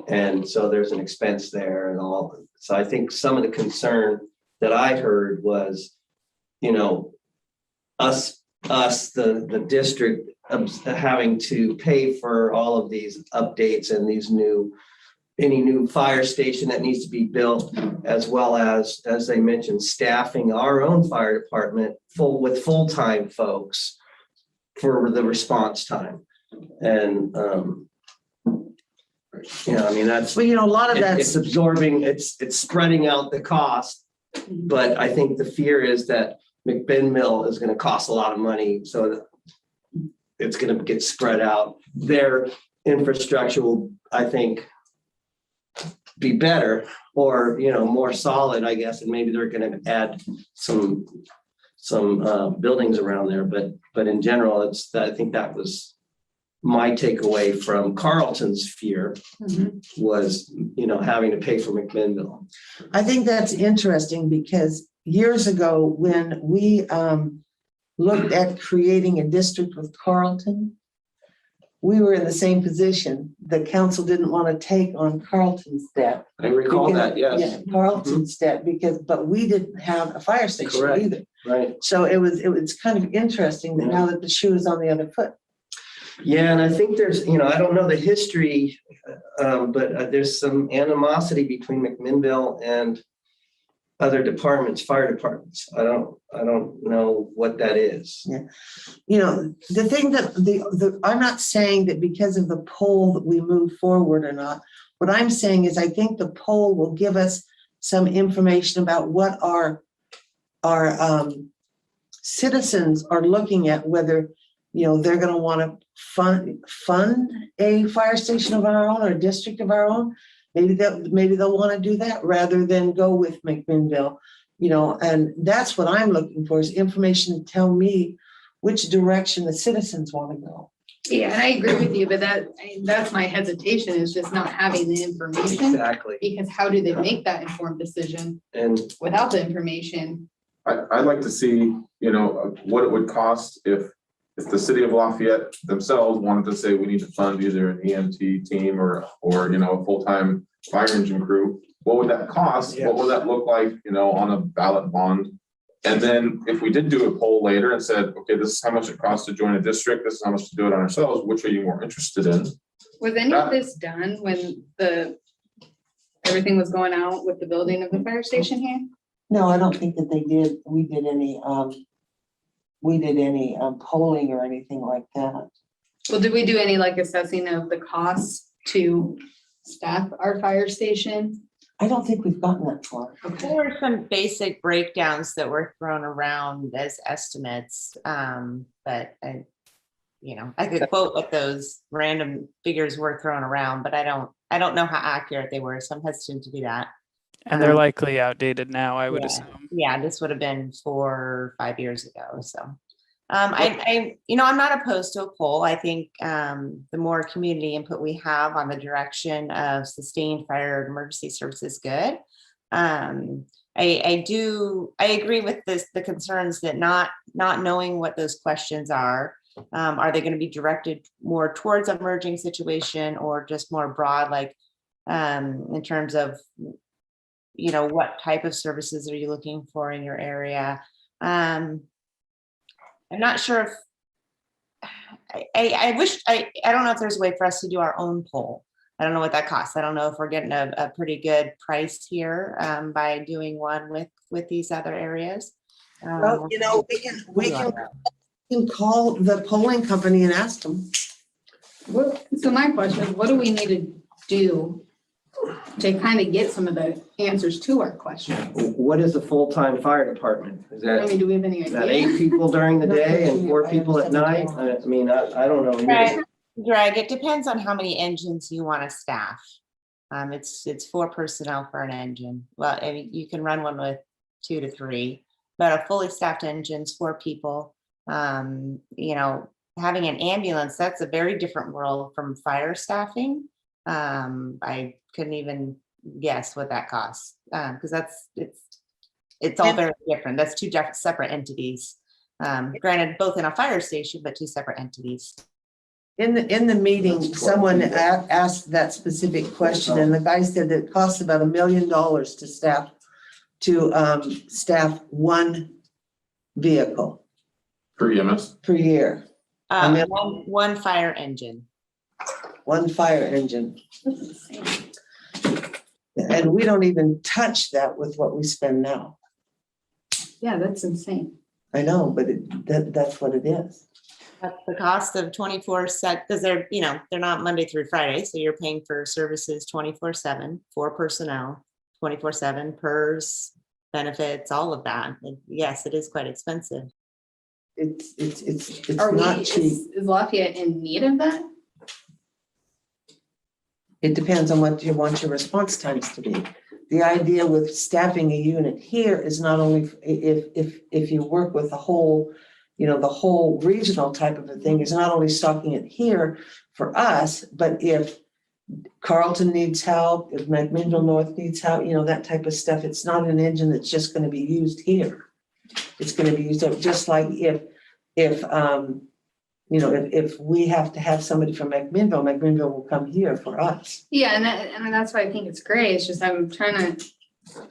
And so there's an expense there and all. So I think some of the concern that I heard was, the district having to pay for all of these updates and any new fire station that needs to be built, as well as they mentioned, staffing our own fire department with full-time folks for the response time. And that's, Well, a lot of it's that's absorbing, it's spreading out the cost. But I think the fear is that McMinnville is going to cost a lot of money, so it's going to get spread out. Their infrastructure will, I think, be better or more solid, I guess, and maybe they're going to add some buildings around there. But in general, I think that was my takeaway from Carlton's fear was having to pay for McMinnville. I think that's interesting because years ago when we looked at creating a district with Carlton, we were in the same position. The council didn't want to take on Carlton's debt. I recall that, yes. Yeah, Carlton's debt but we didn't have a fire station Correct. either. Right. So it was kind of interesting that now that the shoe is on the other foot. Yeah, and I think there's, I don't know the history, but there's some animosity between McMinnville and other departments, fire departments. I don't know what that is. Yeah. The thing that I'm not saying that because of the poll that we move forward or not. What I'm saying is I think the poll will give us some information about what our citizens are looking at, whether, they're gonna wanna fund a fire station of our own or a district of our own. Maybe they'll wanna do that rather than go with McMinnville, and that's what I'm looking for, is information to tell me which direction the citizens wanna go. Yeah, and I agree with you, but that's my hesitation, is just not having the information. Exactly. Because how do they make that informed decision And without the information? I'd like to see, what it would cost if the city of Lafayette themselves wanted to say, we need to fund either an EMT team or a full-time fire engine crew. What would that cost? What would that look like, on a ballot bond? And then if we did do a poll later and said, okay, this is how much it costs to join a district, this is how much to do it on ourselves, which are you more interested in? Was any of this done when everything was going out with the building of the fire station here? No, I don't think that we did any polling or anything like that. Well, did we do any assessing of the costs to staff our fire station? I don't think we've gotten that far. There were some basic breakdowns that were thrown around as estimates, but I could quote what those random figures were thrown around, but I don't know how accurate they were, so I'm hesitant to do that. And they're likely outdated now, I would assume. Yeah, this would have been 4 or 5 years ago, so. I'm not opposed to a poll. I think the more community input we have on the direction of sustained fire and emergency services, good. I agree with the concerns that not knowing what those questions are they going to be directed more towards an emerging situation or just more broad, in terms of, what type of services are you looking for in your area? I'm not sure if I don't know if there's a way for us to do our own poll. I don't know what that costs. I don't know if we're getting a pretty good price here by doing one with these other areas. Well, we can call the polling company and ask them. So my question is, what do we need to do to kind of get some of the answers to our questions? what is a full-time fire department? Is I that, mean, do we have any is that idea? 8 people during the day and 4 people at night? I mean, I don't know. Greg, it depends on how many engines you want to staff. It's 4 personnel for an engine. Well, I mean, you can run one with 2 to 3, but a fully staffed engine's 4 people. Having an ambulance, that's a very different world from fire staffing. I couldn't even guess what that costs because it's all very different. That's 2 separate entities. Granted, both in a fire station, but 2 separate entities. In the meeting, someone asked that specific question, and the guy said that it costs about $1 million to staff 1 vehicle For EMS? per year. One fire engine. 1 fire engine. And we don't even touch that with what we spend now. Yeah, that's insane. I know, but that's what it is. That's the cost of 24/7 because they're not Monday through Friday, so you're paying for services 24/7 for personnel, 24/7 PERS, benefits, all of that. Yes, it is quite expensive. It's Are not we, cheap. is Lafayette in need of that? It depends on what you want your response times to be. The idea with staffing a unit here is not only if you work with the whole, the whole regional type of a thing, is not only stocking it here for us, but if Carlton needs help, if McMinnville North needs help, that type of stuff, it's not an engine that's just going to be used here. It's going to be used up just like if we have to have somebody from McMinnville will come here for us. Yeah, and that's why I think it's great. It's just I'm trying to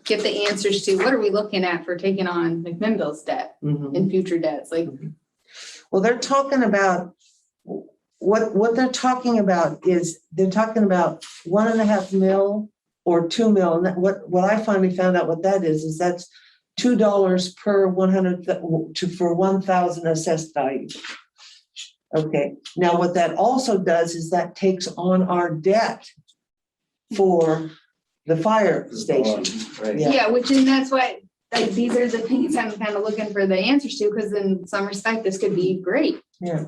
get the answers to what are we looking at for taking on McMinnville's debt and future debts. Well, they're talking about what they're talking about is they're talking about 1.5 mil or 2 mil. And what I finally found out what that is that's $2 per 100 for 1,000 assessed value. Okay, now what that also does is that takes on our debt for the fire station. Right. Yeah. Yeah, which, and that's why, like, these are the things I'm kind of looking for the answers to, because in some respect, this could be great. Yeah.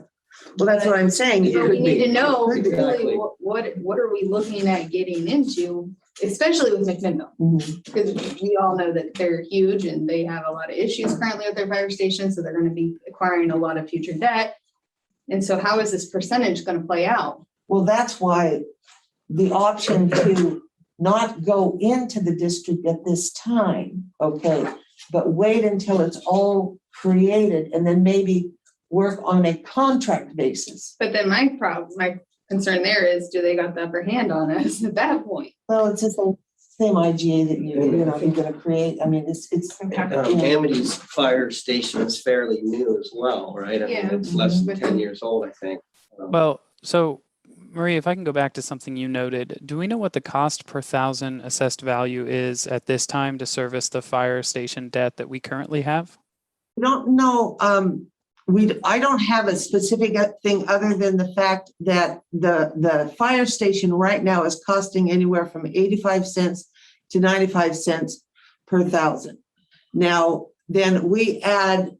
Well, that's what I'm saying. It So we could need be. to know Could be. really what are we looking at getting into, especially with McMinnville? Mhm. Because we all know that they're huge and they have a lot of issues currently with their fire station, so they're gonna be acquiring a lot of future debt. And so how is this percentage gonna play out? Well, that's why the option to not go into the district at this time, okay, but wait until it's all created and then maybe work on a contract basis. But then my concern there is, do they got the upper hand on us at that point? Well, it's just the same IGA that you're gonna create. I mean, it's. Amity's fire station is fairly new as well, right? I mean, Yeah. it's less than 10 years old, I think. Well, so Marie, if I can go back to something you noted, do we know what the cost per thousand assessed value is at this time to service the fire station debt that we currently have? Don't know, I don't have a specific thing other than the fact that the fire station right now is costing anywhere from 85 cents to 95 cents per thousand. Now, then we add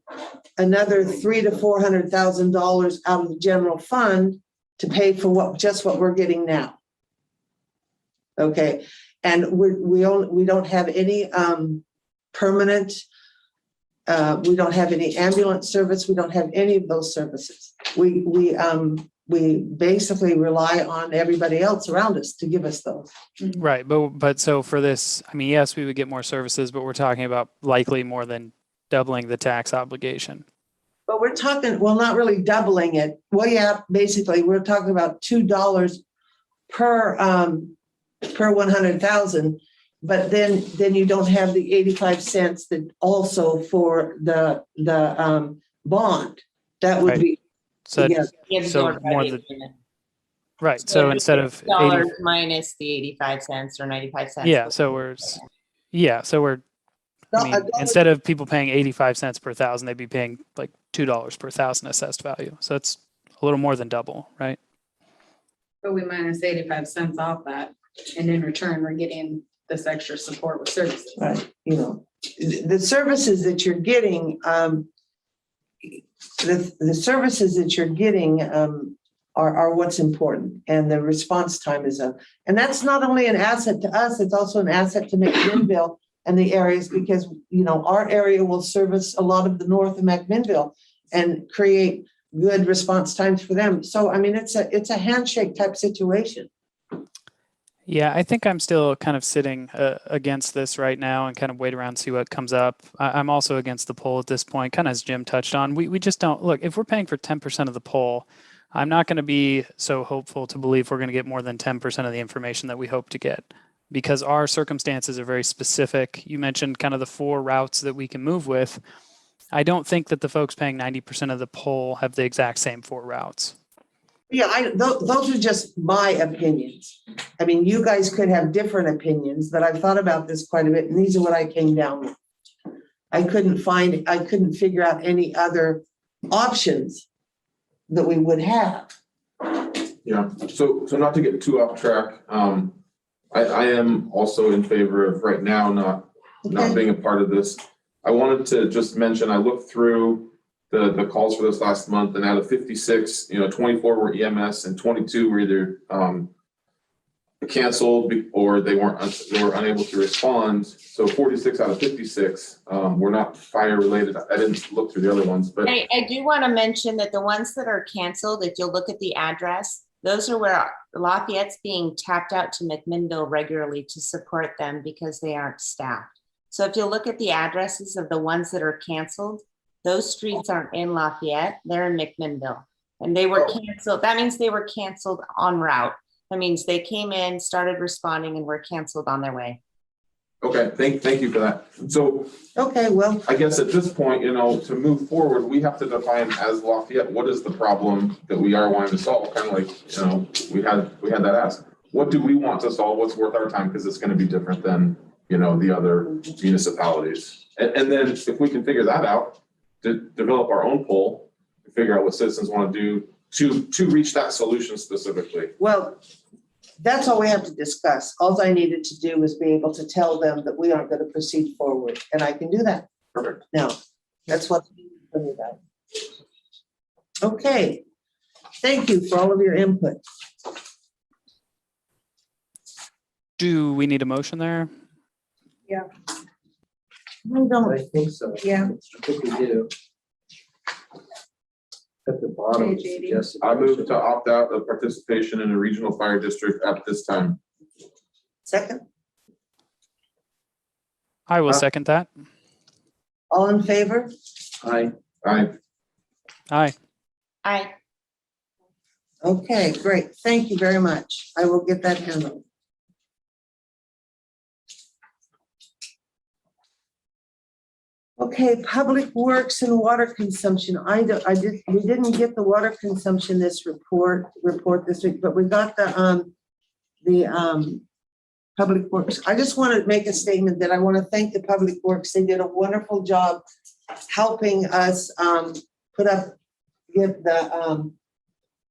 another $300,000 to $400,000 out of the general fund to pay for what we're getting now. Okay, and we don't have any permanent. We don't have any ambulance service. We don't have any of those services. We basically rely on everybody else around us to give us those. Right, but so for this, I mean, yes, we would get more services, but we're talking about likely more than doubling the tax obligation. But we're talking, well, not really doubling it. Well, yeah, basically, we're talking about $2 per 100,000. But then you don't have the 85 cents that also for the bond. That would Right. be. So, Yeah. so more than, right, so instead of 80, Dollars minus the 85 cents or 95 cents. yeah, so we're, I mean, instead of people paying 85 cents per thousand, they'd be paying like $2 per thousand assessed value. So it's a little more than double, right? But we minus 85 cents off that, and in return, we're getting this extra support with services. Right, the services that you're getting, the services that you're getting are what's important, and the response time is up. And that's not only an asset to us, it's also an asset to McMinnville and the areas, because our area will service a lot of the north of McMinnville and create good response times for them. So I mean, it's a handshake type situation. Yeah, I think I'm still kind of sitting against this right now and kind of wait around and see what comes up. I'm also against the poll at this point, kind of as Jim touched on. We just don't, look, if we're paying for 10% of the poll, I'm not going to be so hopeful to believe we're going to get more than 10% of the information that we hope to get, because our circumstances are very specific. You mentioned kind of the 4 routes that we can move with. I don't think that the folks paying 90% of the poll have the exact same 4 routes. Yeah, those are just my opinions. I mean, you guys could have different opinions, but I've thought about this quite a bit, and these are what I came down with. I couldn't figure out any other options that we would have. Yeah, so not to get too off track, I am also in favor of right now not being a part of this. I wanted to just mention, I looked through the calls for this last month, and out of 56, 24 were EMS and 22 were either canceled or they were unable to respond. So 46 out of 56 were not fire related. I didn't look through the other ones, but I do want to mention that the ones that are canceled, if you'll look at the address, those are where Lafayette's being tapped out to McMinnville regularly to support them because they aren't staffed. So if you look at the addresses of the ones that are canceled, those streets aren't in Lafayette, they're in McMinnville. And they were canceled. That means they were canceled en route. That means they came in, started responding, and were canceled on their way. okay, thank you for that. So Okay, well, I guess at this point, to move forward, we have to define as Lafayette, what is the problem that we are wanting to solve? Kind of like, we had that ask. What do we want to solve? What's worth our time? Because it's going to be different than, the other municipalities. And then if we can figure that out, to develop our own poll, figure out what citizens want to do to reach that solution specifically. well, that's all we have to discuss. All I needed to do was be able to tell them that we aren't going to proceed forward, and I can do that. Perfect. Now, that's what from you guys. Okay, thank you for all of your input. Do we need a motion there? I don't, I think so. Yeah. I think we do. At the bottom. Page 80. suggested I move motion. to opt out of participation in a regional fire district at this time. second, I will second that. all in favor? Aye. Aye. Aye. I, Okay, great. Thank you very much. I will get that handled. Okay, public works and water consumption. We didn't get the water consumption report this week, but we got the public works. I just want to make a statement that I want to thank the public works. They did a wonderful job helping us get the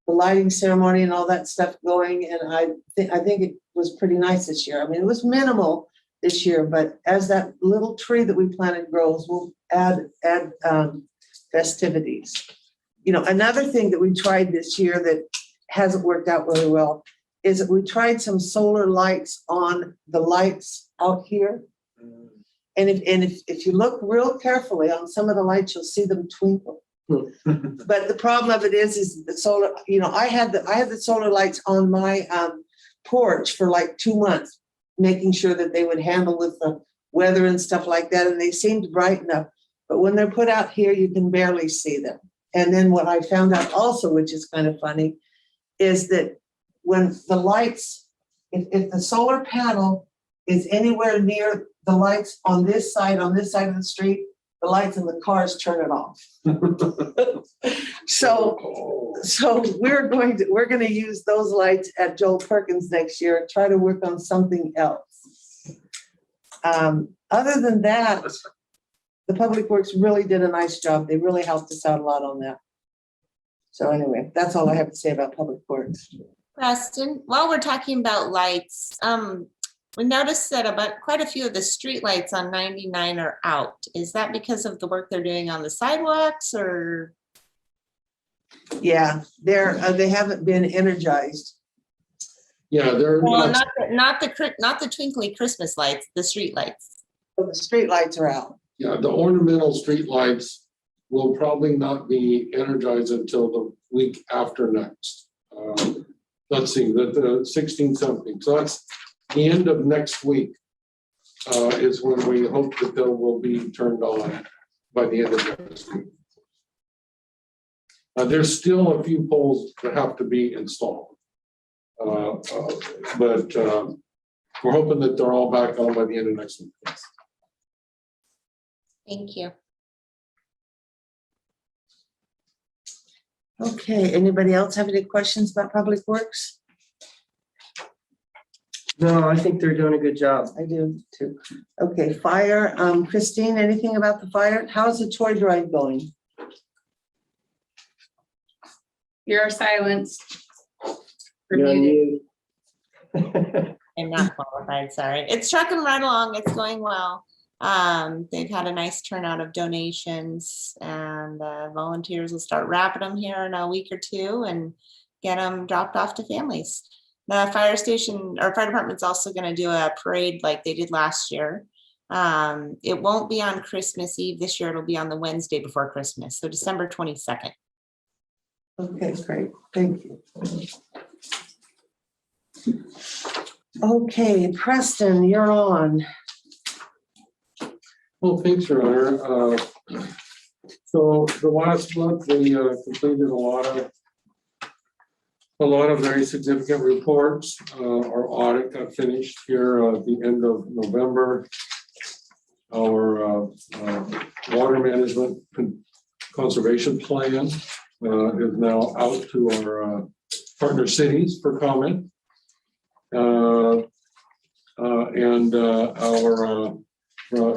lighting ceremony and all that stuff going. And I think it was pretty nice this year. I mean, it was minimal this year, but as that little tree that we planted grows, we'll add festivities. You know, another thing that we tried this year that hasn't worked out really well is that we tried some solar lights on the lights out here. And if you look real carefully on some of the lights, you'll see them twinkle. But the problem of it is the solar, you know, I had the solar lights on my porch for like 2 months, making sure that they would handle with the weather and stuff like that. And they seemed bright enough, but when they're put out here, you can barely see them. And then what I found out also, which is kind of funny, is that when the lights, if the solar panel is anywhere near the lights on this side of the street, the lights in the cars turn it off. So we're going to use those lights at Joel Perkins next year and try to work on something else. Other than that, the Public Works really did a nice job. They really helped us out a lot on that. So anyway, that's all I have to say about Public Works. Preston, while we're talking about lights, we noticed that about quite a few of the street lights on 99 are out. Is that because of the work they're doing on the sidewalks, or? Yeah, they haven't been energized. Yeah, they're Well, not, not the twinkly Christmas lights, the street lights. So the street lights are out. yeah, the ornamental street lights will probably not be energized until the week after next. Let's see, the 16 something. So that's the end of next week is when we hope that they will be turned on by the end of next week. There's still a few poles that have to be installed. But we're hoping that they're all back on by the end of next week. Thank you. Okay, anybody else have any questions about Public Works? No, I think they're doing a good job. I do too. Okay, fire, Christine, anything about the fire? How's the toy drive going? You're silenced. You're on Remuted. mute. I'm not qualified, sorry. It's trucking right along. It's going well. They've had a nice turnout of donations, and volunteers will start wrapping them here in a week or two and get them dropped off to families. The fire station or fire department's also going to do a parade like they did last year. It won't be on Christmas Eve this year. It'll be on the Wednesday before Christmas, so December 22nd. Okay, great, thank you. Okay, Preston, you're on. Well, thanks, Your Honor. So the last month, we completed a lot of very significant reports. Our audit got finished here at the end of November. Our water management conservation plan is now out to our partner cities for comment. And our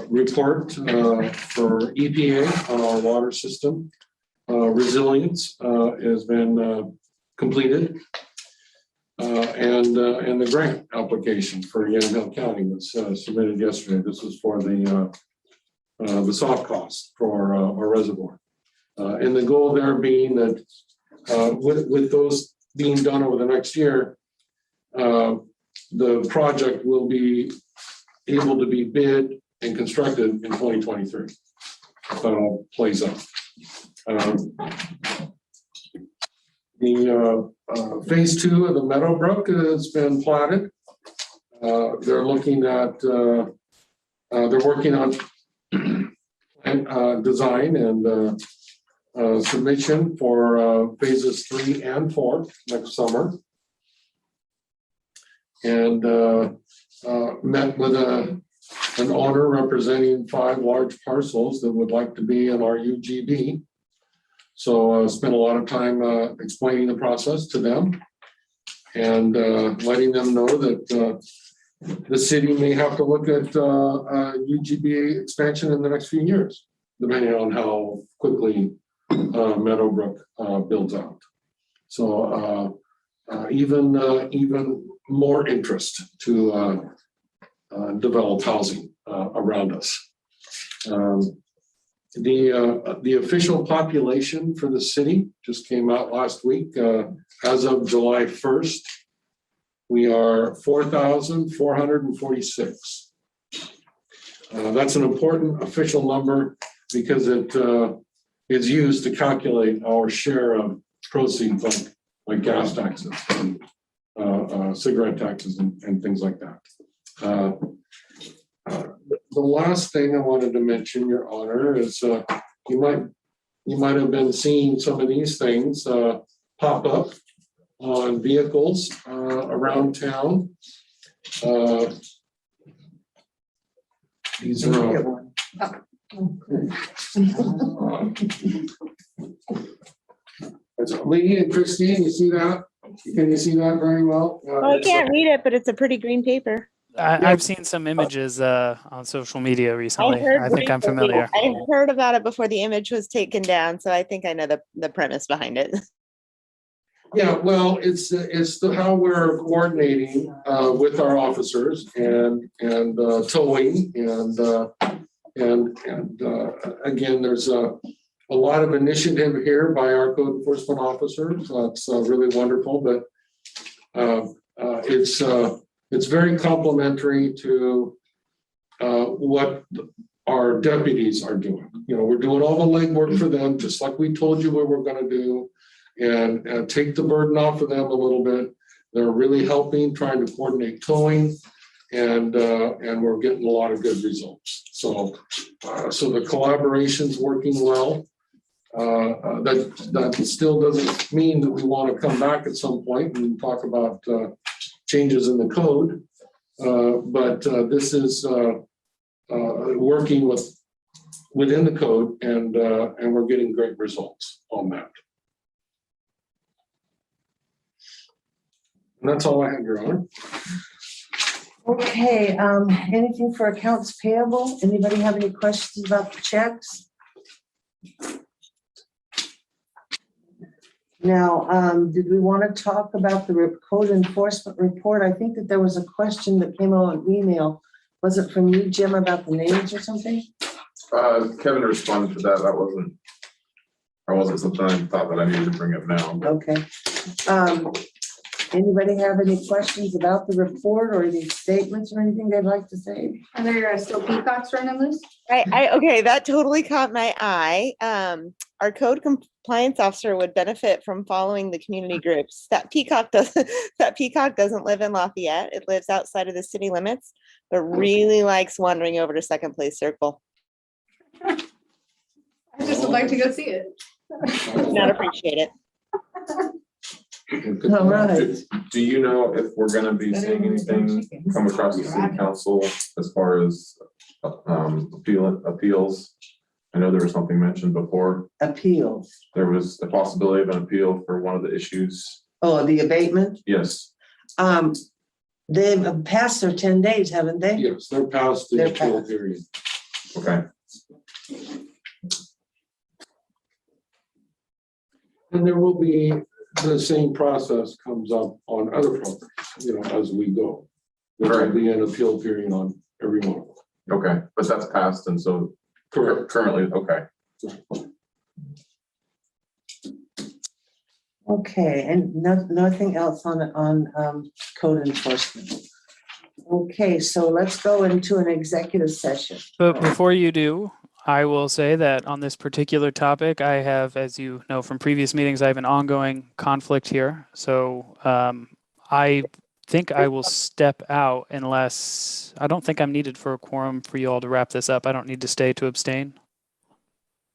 report for EPA on our water system resilience has been completed. And the grant application for Yamhill County was submitted yesterday. This was for the soft cost for our reservoir. And the goal there being that with those being done over the next year, the project will be able to be bid and constructed in 2023. That all plays out. The phase 2 of the Meadowbrook has been platted. They're looking at, they're working on design and submission for phases 3 and 4 next summer. And met with an owner representing 5 large parcels that would like to be in our UGB. So spent a lot of time explaining the process to them and letting them know that the city may have to look at UGB expansion in the next few years, depending on how quickly Meadowbrook builds out. So even more interest to develop housing around us. The official population for the city just came out last week. As of July 1st, we are 4,446. That's an important official number because it is used to calculate our share of proceeds like gas taxes and cigarette taxes and things like that. The last thing I wanted to mention, Your Honor, is you might have been seeing some of these things pop up on vehicles around town. These are Lee and Christine, you see that? Can you see that very well? I can't read it, but it's a pretty green paper. I've seen some images on social media recently. I think I'm familiar. I heard about it before the image was taken down, so I think I know the premise behind it. Yeah, well, it's how we're coordinating with our officers and towing and again, there's a lot of initiative here by our code enforcement officers. That's really wonderful, but it's very complementary to what our deputies are doing. You know, we're doing all the legwork for them, just like we told you we were going to do, and take the burden off of them a little bit. They're really helping, trying to coordinate towing, and we're getting a lot of good results. So the collaboration's working well. That still doesn't mean that we want to come back at some point and talk about changes in the code, but this is working within the code, and we're getting great results on that. And that's all I have, Your Honor. Okay, anything for accounts payable? Anybody have any questions about the checks? Now, did we want to talk about the code enforcement report? I think that there was a question that came on email. Was it from you, Jim, about the names or something? Kevin responded to that. That wasn't something I thought that I needed to bring up now. But Okay. Anybody have any questions about the report or any statements or anything they'd like to say? Are there still peacocks running loose? Okay, that totally caught my eye. Our code compliance officer would benefit from following the community groups. That peacock doesn't live in Lafayette. It lives outside of the city limits, but really likes wandering over to Second Place Circle. I just would like to go see it. Not appreciate it. All right. do you know if we're going to be seeing anything come across the city council as far as appeals? I know there was something mentioned before. Appeals. There was a possibility of an appeal for one of the issues. Oh, the abatement? Yes. They've passed their 10 days, haven't they? Yes, they're past the appeal period. Okay. And there will be, the same process comes up on other properties, as we go. There'll be an appeal period on every one. Okay, but that's passed, and so currently, okay. Okay, and nothing else on code enforcement. Okay, so let's go into an executive session. But before you do, I will say that on this particular topic, I have, as you know from previous meetings, I have an ongoing conflict here. So I think I will step out unless, I don't think I'm needed for a quorum for you all to wrap this up. I don't need to stay to abstain.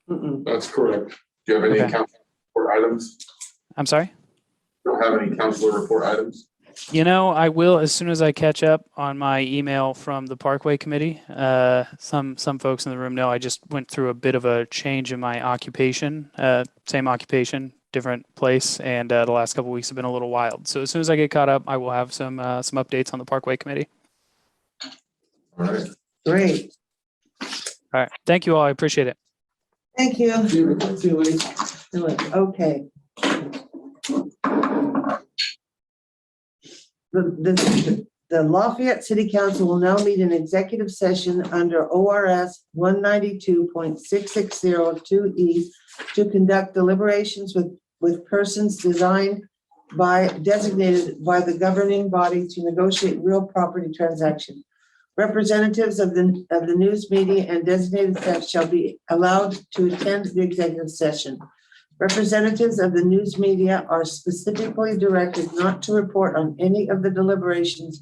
That's correct. Do you have any Okay. council report items? I'm sorry? Don't have any council report items? I will as soon as I catch up on my email from the Parkway Committee. Some folks in the room know I just went through a bit of a change in my occupation, same occupation, different place, and the last couple of weeks have been a little wild. So as soon as I get caught up, I will have some updates on the Parkway Committee. All right. Great, All right. Thank you all. I appreciate it. thank you. See you. Okay. The Lafayette City Council will now meet in executive session under ORS 192.6602E to conduct deliberations with persons designated by the governing body to negotiate real property transaction. Representatives of the news media and designated staff shall be allowed to attend the executive session. Representatives of the news media are specifically directed not to report on any of the deliberations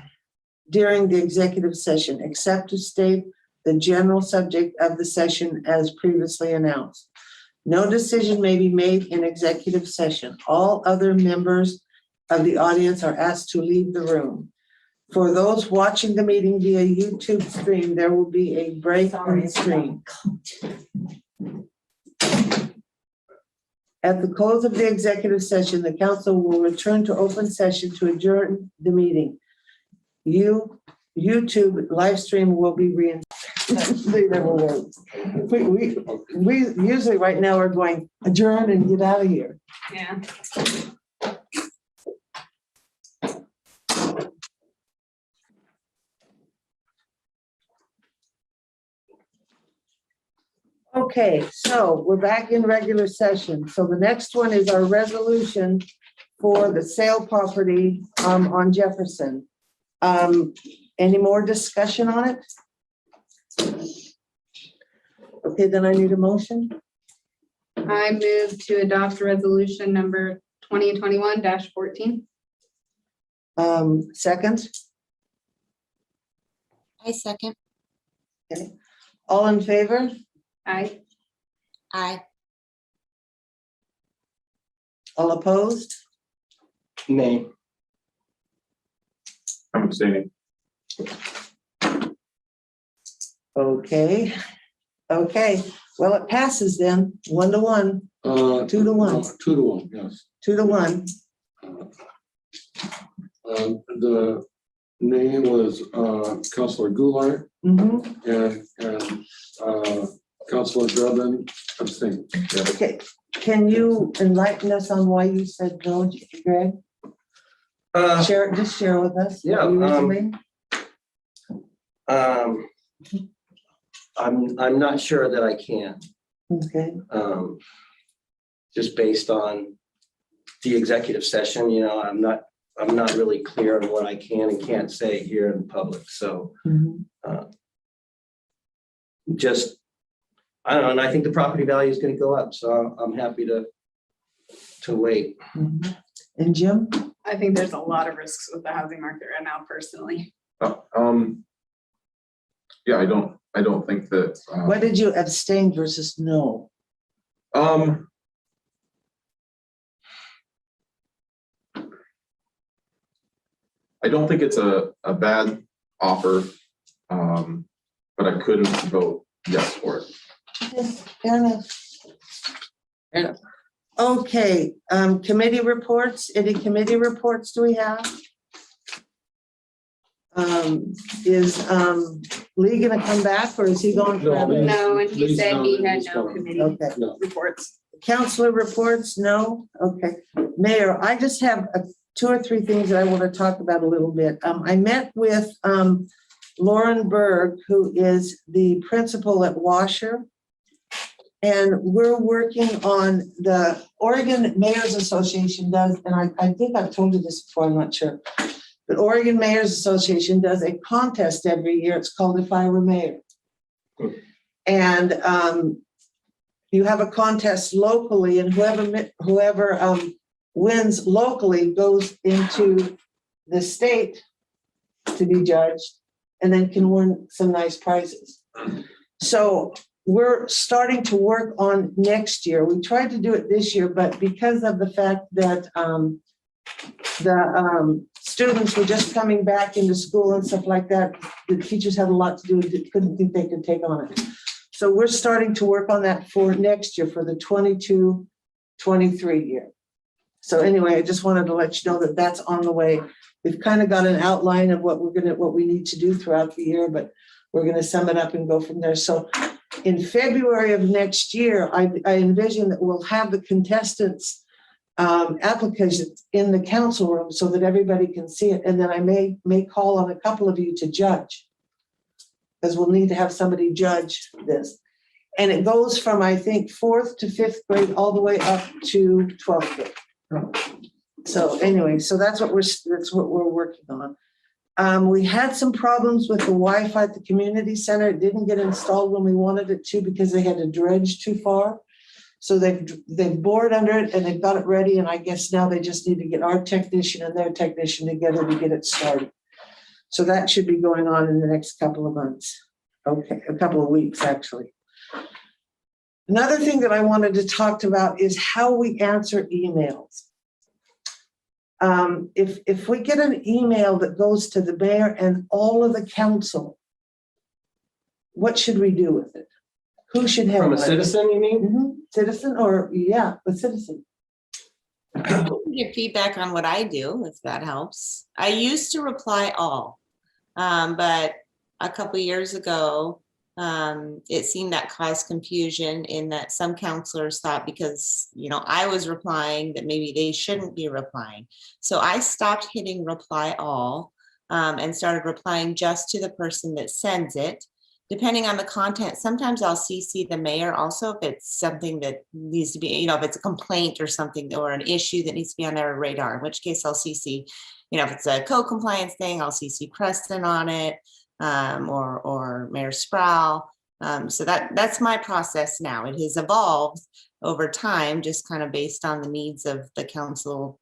during the executive session, except to state the general subject of the session as previously announced. No decision may be made in executive session. All other members of the audience are asked to leave the room. For those watching the meeting via YouTube stream, there will be a break in the stream. At the close of the executive session, the council will return to open session to adjourn the meeting. YouTube live stream will be they never works. We usually right now are going adjourn and get out of here. Yeah. Okay, so we're back in regular session. So the next one is our resolution for the sale property on Jefferson. Any more discussion on it? Okay, then I need a motion. I move to adopt resolution number 2021-14. Second, I second. all in favor? Aye. Aye. All opposed? Nay. I'm abstaining. Okay, well, it passes then, 1-1, 2-1. 2-1, yes. 2-1. The name was Councilor Goulart and Councilor Drebin abstained. Okay, can you enlighten us on why you said no, Greg? Share with us. what Yeah, you were doing. I'm not sure that I can, Okay, just based on the executive session, I'm not really clear on what I can and can't say here in public, so just, I don't know, and I think the property value is gonna go up, so I'm happy to wait. and Jim? I think there's a lot of risks with the housing market right now, personally. Yeah, I don't think that. What did you abstain versus no? I don't think it's a bad offer, but I couldn't vote yes for it. Fair enough. Okay, committee reports, any committee reports do we have? Is Lee gonna come back or is he going forever? No, and he Lee's said not- he had he's no gone. committee Okay, No. reports. Counselor reports, no? Okay. Mayor, I just have 2 or 3 things that I want to talk about a little bit. I met with Lauren Berg, who is the principal at Washer. And we're working on the Oregon Mayors Association does, and I think I've told you this before, I'm not sure. But Oregon Mayors Association does a contest every year. It's called If I Were Mayor. And you have a contest locally, and whoever wins locally goes into the state to be judged and then can win some nice prizes. So we're starting to work on next year. We tried to do it this year, but because of the fact that the students were just coming back into school and stuff like that, the teachers had a lot to do, couldn't think they could take on it. So we're starting to work on that for next year, for the 22-23 year. So anyway, I just wanted to let you know that that's on the way. We've kind of got an outline of what we need to do throughout the year, but we're going to sum it up and go from there. So in February of next year, I envision that we'll have the contestants' applications in the council room so that everybody can see it. And then I may call on a couple of you to judge, because we'll need to have somebody judge this. And it goes from, I think, 4th to 5th grade all the way up to 12th grade. So anyway, so that's what we're working on. We had some problems with the Wi-Fi at the community center. It didn't get installed when we wanted it to because they had to dredge too far. So they've bored under it and they've got it ready. And I guess now they just need to get our technician and their technician together to get it started. So that should be going on in the next couple of months. Okay, a couple of weeks, actually. Another thing that I wanted to talk about is how we answer emails. If we get an email that goes to the mayor and all of the council, what should we do with it? Who should have From a it? citizen, you mean? Mhm. Citizen, or yeah, a citizen. I can give feedback on what I do, if that helps. I used to reply all, but a couple of years ago, it seemed that caused confusion in that some counselors thought because, I was replying that maybe they shouldn't be replying. So I stopped hitting reply all and started replying just to the person that sends it. Depending on the content, sometimes I'll CC the mayor also if it's something that needs to be, if it's a complaint or something or an issue that needs to be on their radar, in which case I'll CC, if it's a code compliance thing, I'll CC Preston on it. Or Mayor Sproul. So that's my process now. It has evolved over time, just kind of based on the needs of the council,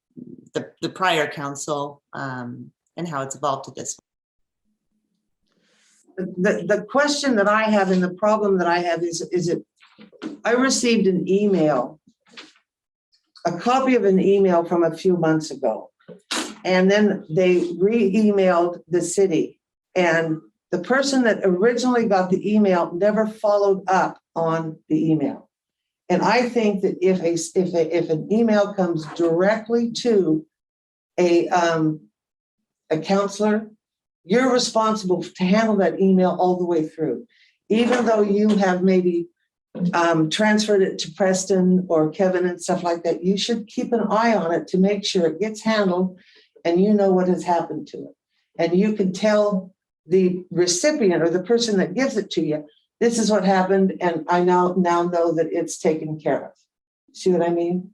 the prior council, and how it's evolved to this. The question that I have and the problem that I have is I received an email, a copy of an email from a few months ago, and then they re-emailed the city. And the person that originally got the email never followed up on the email. And I think that if an email comes directly to a counselor, you're responsible to handle that email all the way through. Even though you have maybe transferred it to Preston or Kevin and stuff like that, you should keep an eye on it to make sure it gets handled and you know what has happened to it. And you can tell the recipient or the person that gives it to you, this is what happened, and I now know that it's taken care of. See what I mean?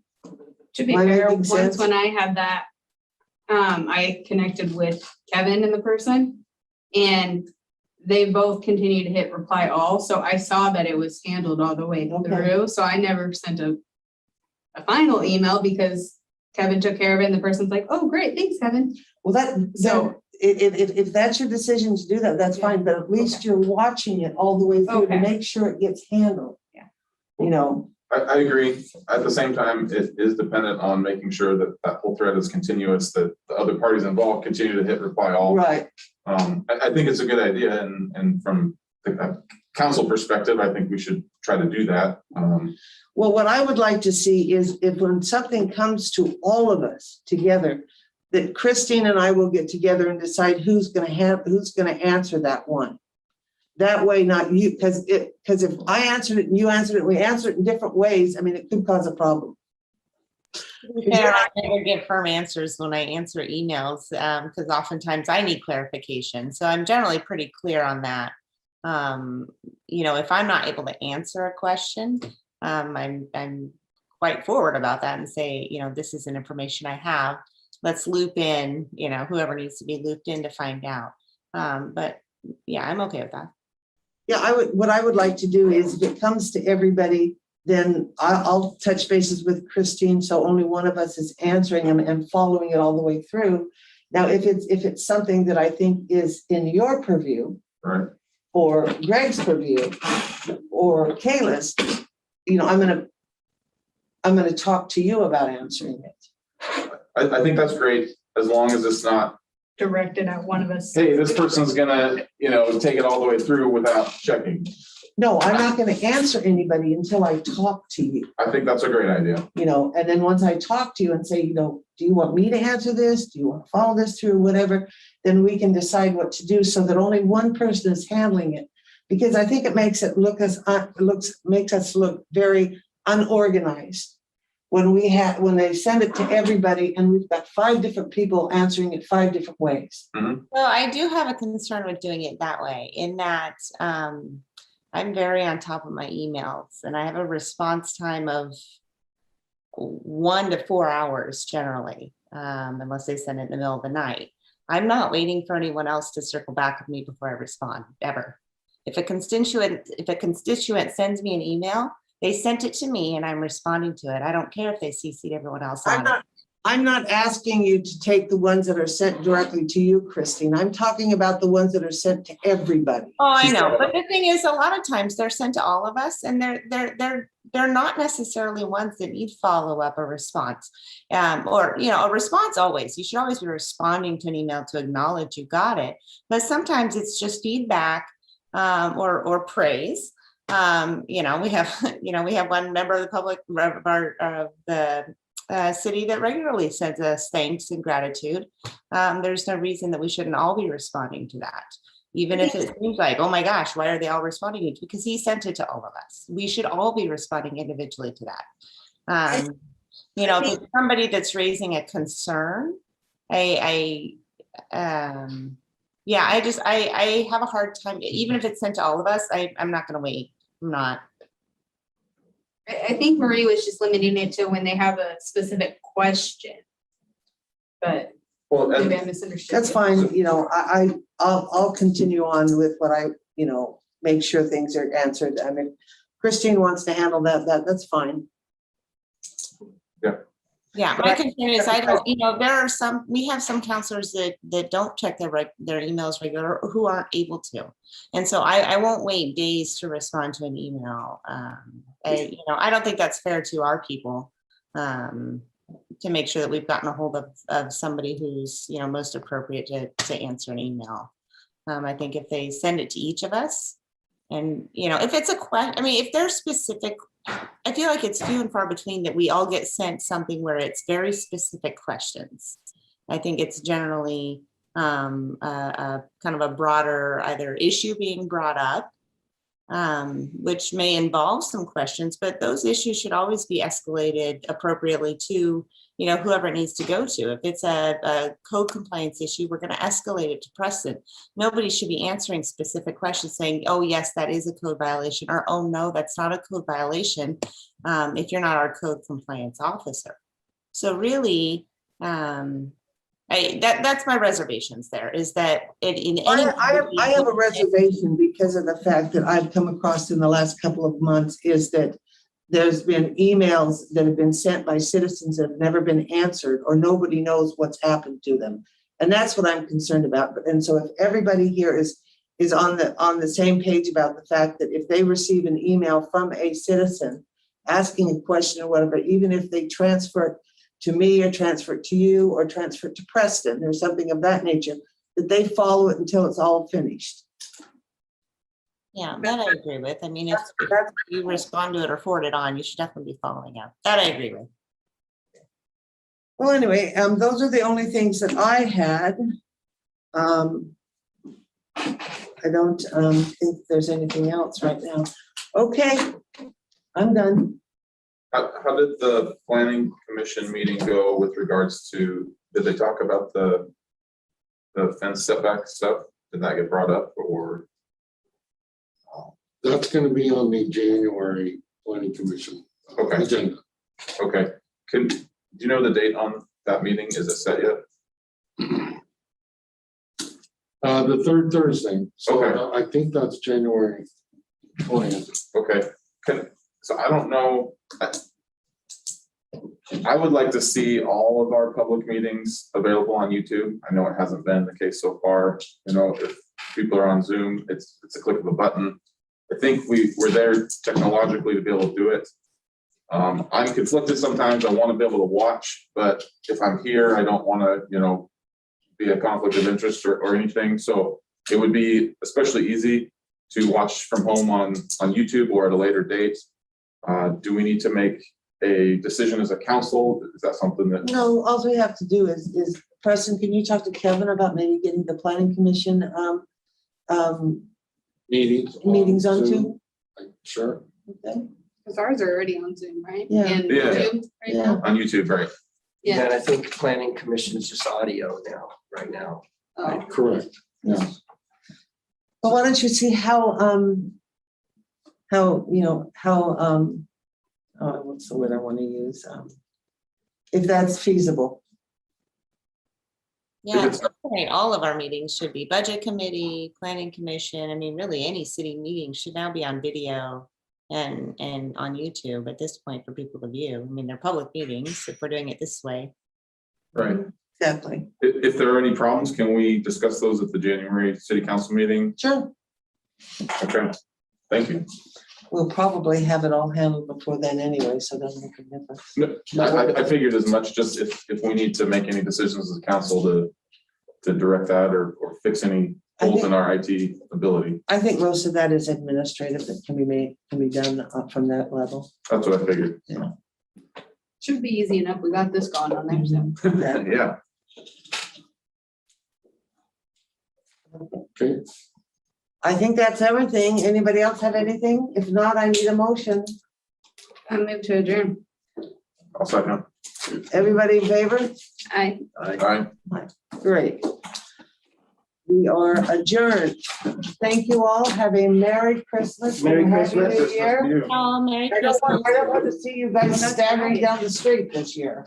To be fair, once when I had that, I connected with Kevin and the person, and they both continued to hit reply all. So I saw that it was handled all the way through. So I never sent a final email because Kevin took care of it, and the person's like, "Oh, great, thanks, Kevin." Well, if that's your decision to do that, that's fine, but at least you're watching it all the way through to make sure it gets handled. Yeah. I agree. At the same time, it is dependent on making sure that that whole thread is continuous, that the other parties involved continue to hit reply all. Right. I think it's a good idea, and from the council perspective, I think we should try to do that. Well, what I would like to see is if when something comes to all of us together, that Christine and I will get together and decide who's going to answer that one. That way, not you, because if I answered it and you answered it, we answered it in different ways, I mean, it could cause a problem. Fair, I never get firm answers when I answer emails, because oftentimes I need clarification. So I'm generally pretty clear on that. You know, if I'm not able to answer a question, I'm quite forward about that and say, you know, this is an information I have. Let's loop in, you know, whoever needs to be looped in to find out. But yeah, I'm okay with that. Yeah, what I would like to do is if it comes to everybody, then I'll touch bases with Christine, so only one of us is answering them and following it all the way through. Now, if it's something that I think is in your purview, Right. or Greg's purview, or Kayla's, you know, I'm gonna talk to you about answering it. I think that's great, as long as it's not, Directed at one of us. hey, this person's gonna, you know, take it all the way through without checking. No, I'm not gonna answer anybody until I talk to you, I think that's a great idea. you know, and then once I talk to you and say, you know, do you want me to answer this? Do you want to follow this through, whatever? Then we can decide what to do so that only one person is handling it. Because I think it makes it makes us look very unorganized. When they send it to everybody and we've got 5 different people answering it 5 different ways. Well, I do have a concern with doing it that way, in that I'm very on top of my emails and I have a response time of 1 to 4 hours generally, unless they send it in the middle of the night. I'm not waiting for anyone else to circle back with me before I respond, ever. If a constituent sends me an email, they sent it to me and I'm responding to it. I don't care if they CC'd everyone else on it. I'm not asking you to take the ones that are sent directly to you, Christine. I'm talking about the ones that are sent to everybody. Oh, I know. But the thing is, a lot of times they're sent to all of us, and they're not necessarily ones that need follow-up or response. Or, you know, a response always. You should always be responding to an email to acknowledge you got it. But sometimes it's just feedback or praise. You know, we have one member of the public of the city that regularly sends us thanks and gratitude. There's no reason that we shouldn't all be responding to that. Even if it seems like, oh my gosh, why are they all responding? Because he sent it to all of us. We should all be responding individually to that. You know, if it's somebody that's raising a concern, I have a hard time, even if it's sent to all of us, I'm not gonna wait. I'm not. I think Marie was just limiting it to when they have a specific question. But Well, maybe I misunderstood. That's fine, you know, I'll continue on with what you know, make sure things are answered. I mean, Christine wants to handle that's fine. Yeah, my concern is I don't, you know, we have some counselors that don't check their emails regular or who aren't able to. And so I won't wait days to respond to an email. You know, I don't think that's fair to our people, to make sure that we've gotten a hold of somebody who's, you know, most appropriate to answer an email. I think if they send it to each of us, and, you know, if it's a question, I mean, if they're specific, I feel like it's few and far between that we all get sent something where it's very specific questions. I think it's generally kind of a broader either issue being brought up, which may involve some questions, but those issues should always be escalated appropriately to, you know, whoever it needs to go to. If it's a code compliance issue, we're going to escalate it to Preston. Nobody should be answering specific questions saying, oh, yes, that is a code violation, or oh, no, that's not a code violation, if you're not our code compliance officer. So really, that's my reservations there, is that I have a reservation because of the fact that I've come across in the last couple of months is that there's been emails that have been sent by citizens that have never been answered, or nobody knows what's happened to them. And that's what I'm concerned about. And so if everybody here is on the same page about the fact that if they receive an email from a citizen asking a question or whatever, even if they transfer it to me or transfer it to you or transfer it to Preston or something of that nature, that they follow it until it's all finished. Yeah, that I agree with. I mean, if you respond to it or forward it on, you should definitely be following up. That I agree with. Well, anyway, those are the only things that I had. I don't think there's anything else right now. Okay, I'm done. How did the planning commission meeting go with regards to, did they talk about the fence setback stuff? Did that get brought up or? That's gonna be on the January planning commission Okay. agenda. Okay, do you know the date on that meeting? Is it set yet? The third Thursday, so Okay. I think that's January 20th. Okay, so I don't know. I would like to see all of our public meetings available on YouTube. I know it hasn't been the case so far. You know, if people are on Zoom, it's a click of a button. I think we're there technologically to be able to do it. I'm conflicted sometimes. I want to be able to watch, but if I'm here, I don't want to, you know, be a conflict of interest or anything. So it would be especially easy to watch from home on YouTube or at a later date. Do we need to make a decision as a council? Is that something that? No, all we have to do is, Preston, can you talk to Kevin about maybe getting the planning commission meetings on Zoom. too? Sure. Okay. Because ours are already on Zoom, right? Yeah. And Yeah. YouTube right Yeah. now? On YouTube, right? Yeah. And I think planning commission is just audio now, right now. Oh, Correct, yeah. But why don't you see how, what's the word I want to use? If that's feasible. Yeah, it's- at this point, all of our meetings should be budget committee, planning commission. I mean, really, any city meeting should now be on video and on YouTube at this point for people to view. I mean, they're public meetings if we're doing it this way. Right. Exactly. If there are any problems, can we discuss those at the January city council meeting? Sure. Okay, thank you. We'll probably have it all handled before then anyway, so it doesn't make a difference. No, I figured as much, just if we need to make any decisions as a council to direct that or fix any holes in our IT ability. I think most of that is administrative that can be done up from that level. That's what I figured. should be easy enough. We got this going on there, so. Yeah. Okay, I think that's everything. Anybody else have anything? If not, I need a motion. I move to adjourn. I'll second. Everybody in favor? Aye. Aye. Great. We are adjourned. Thank you all. Have a Merry Christmas. and a Happy New Year. Oh, Merry I don't Christmas. want to see you guys staggering down the street this year.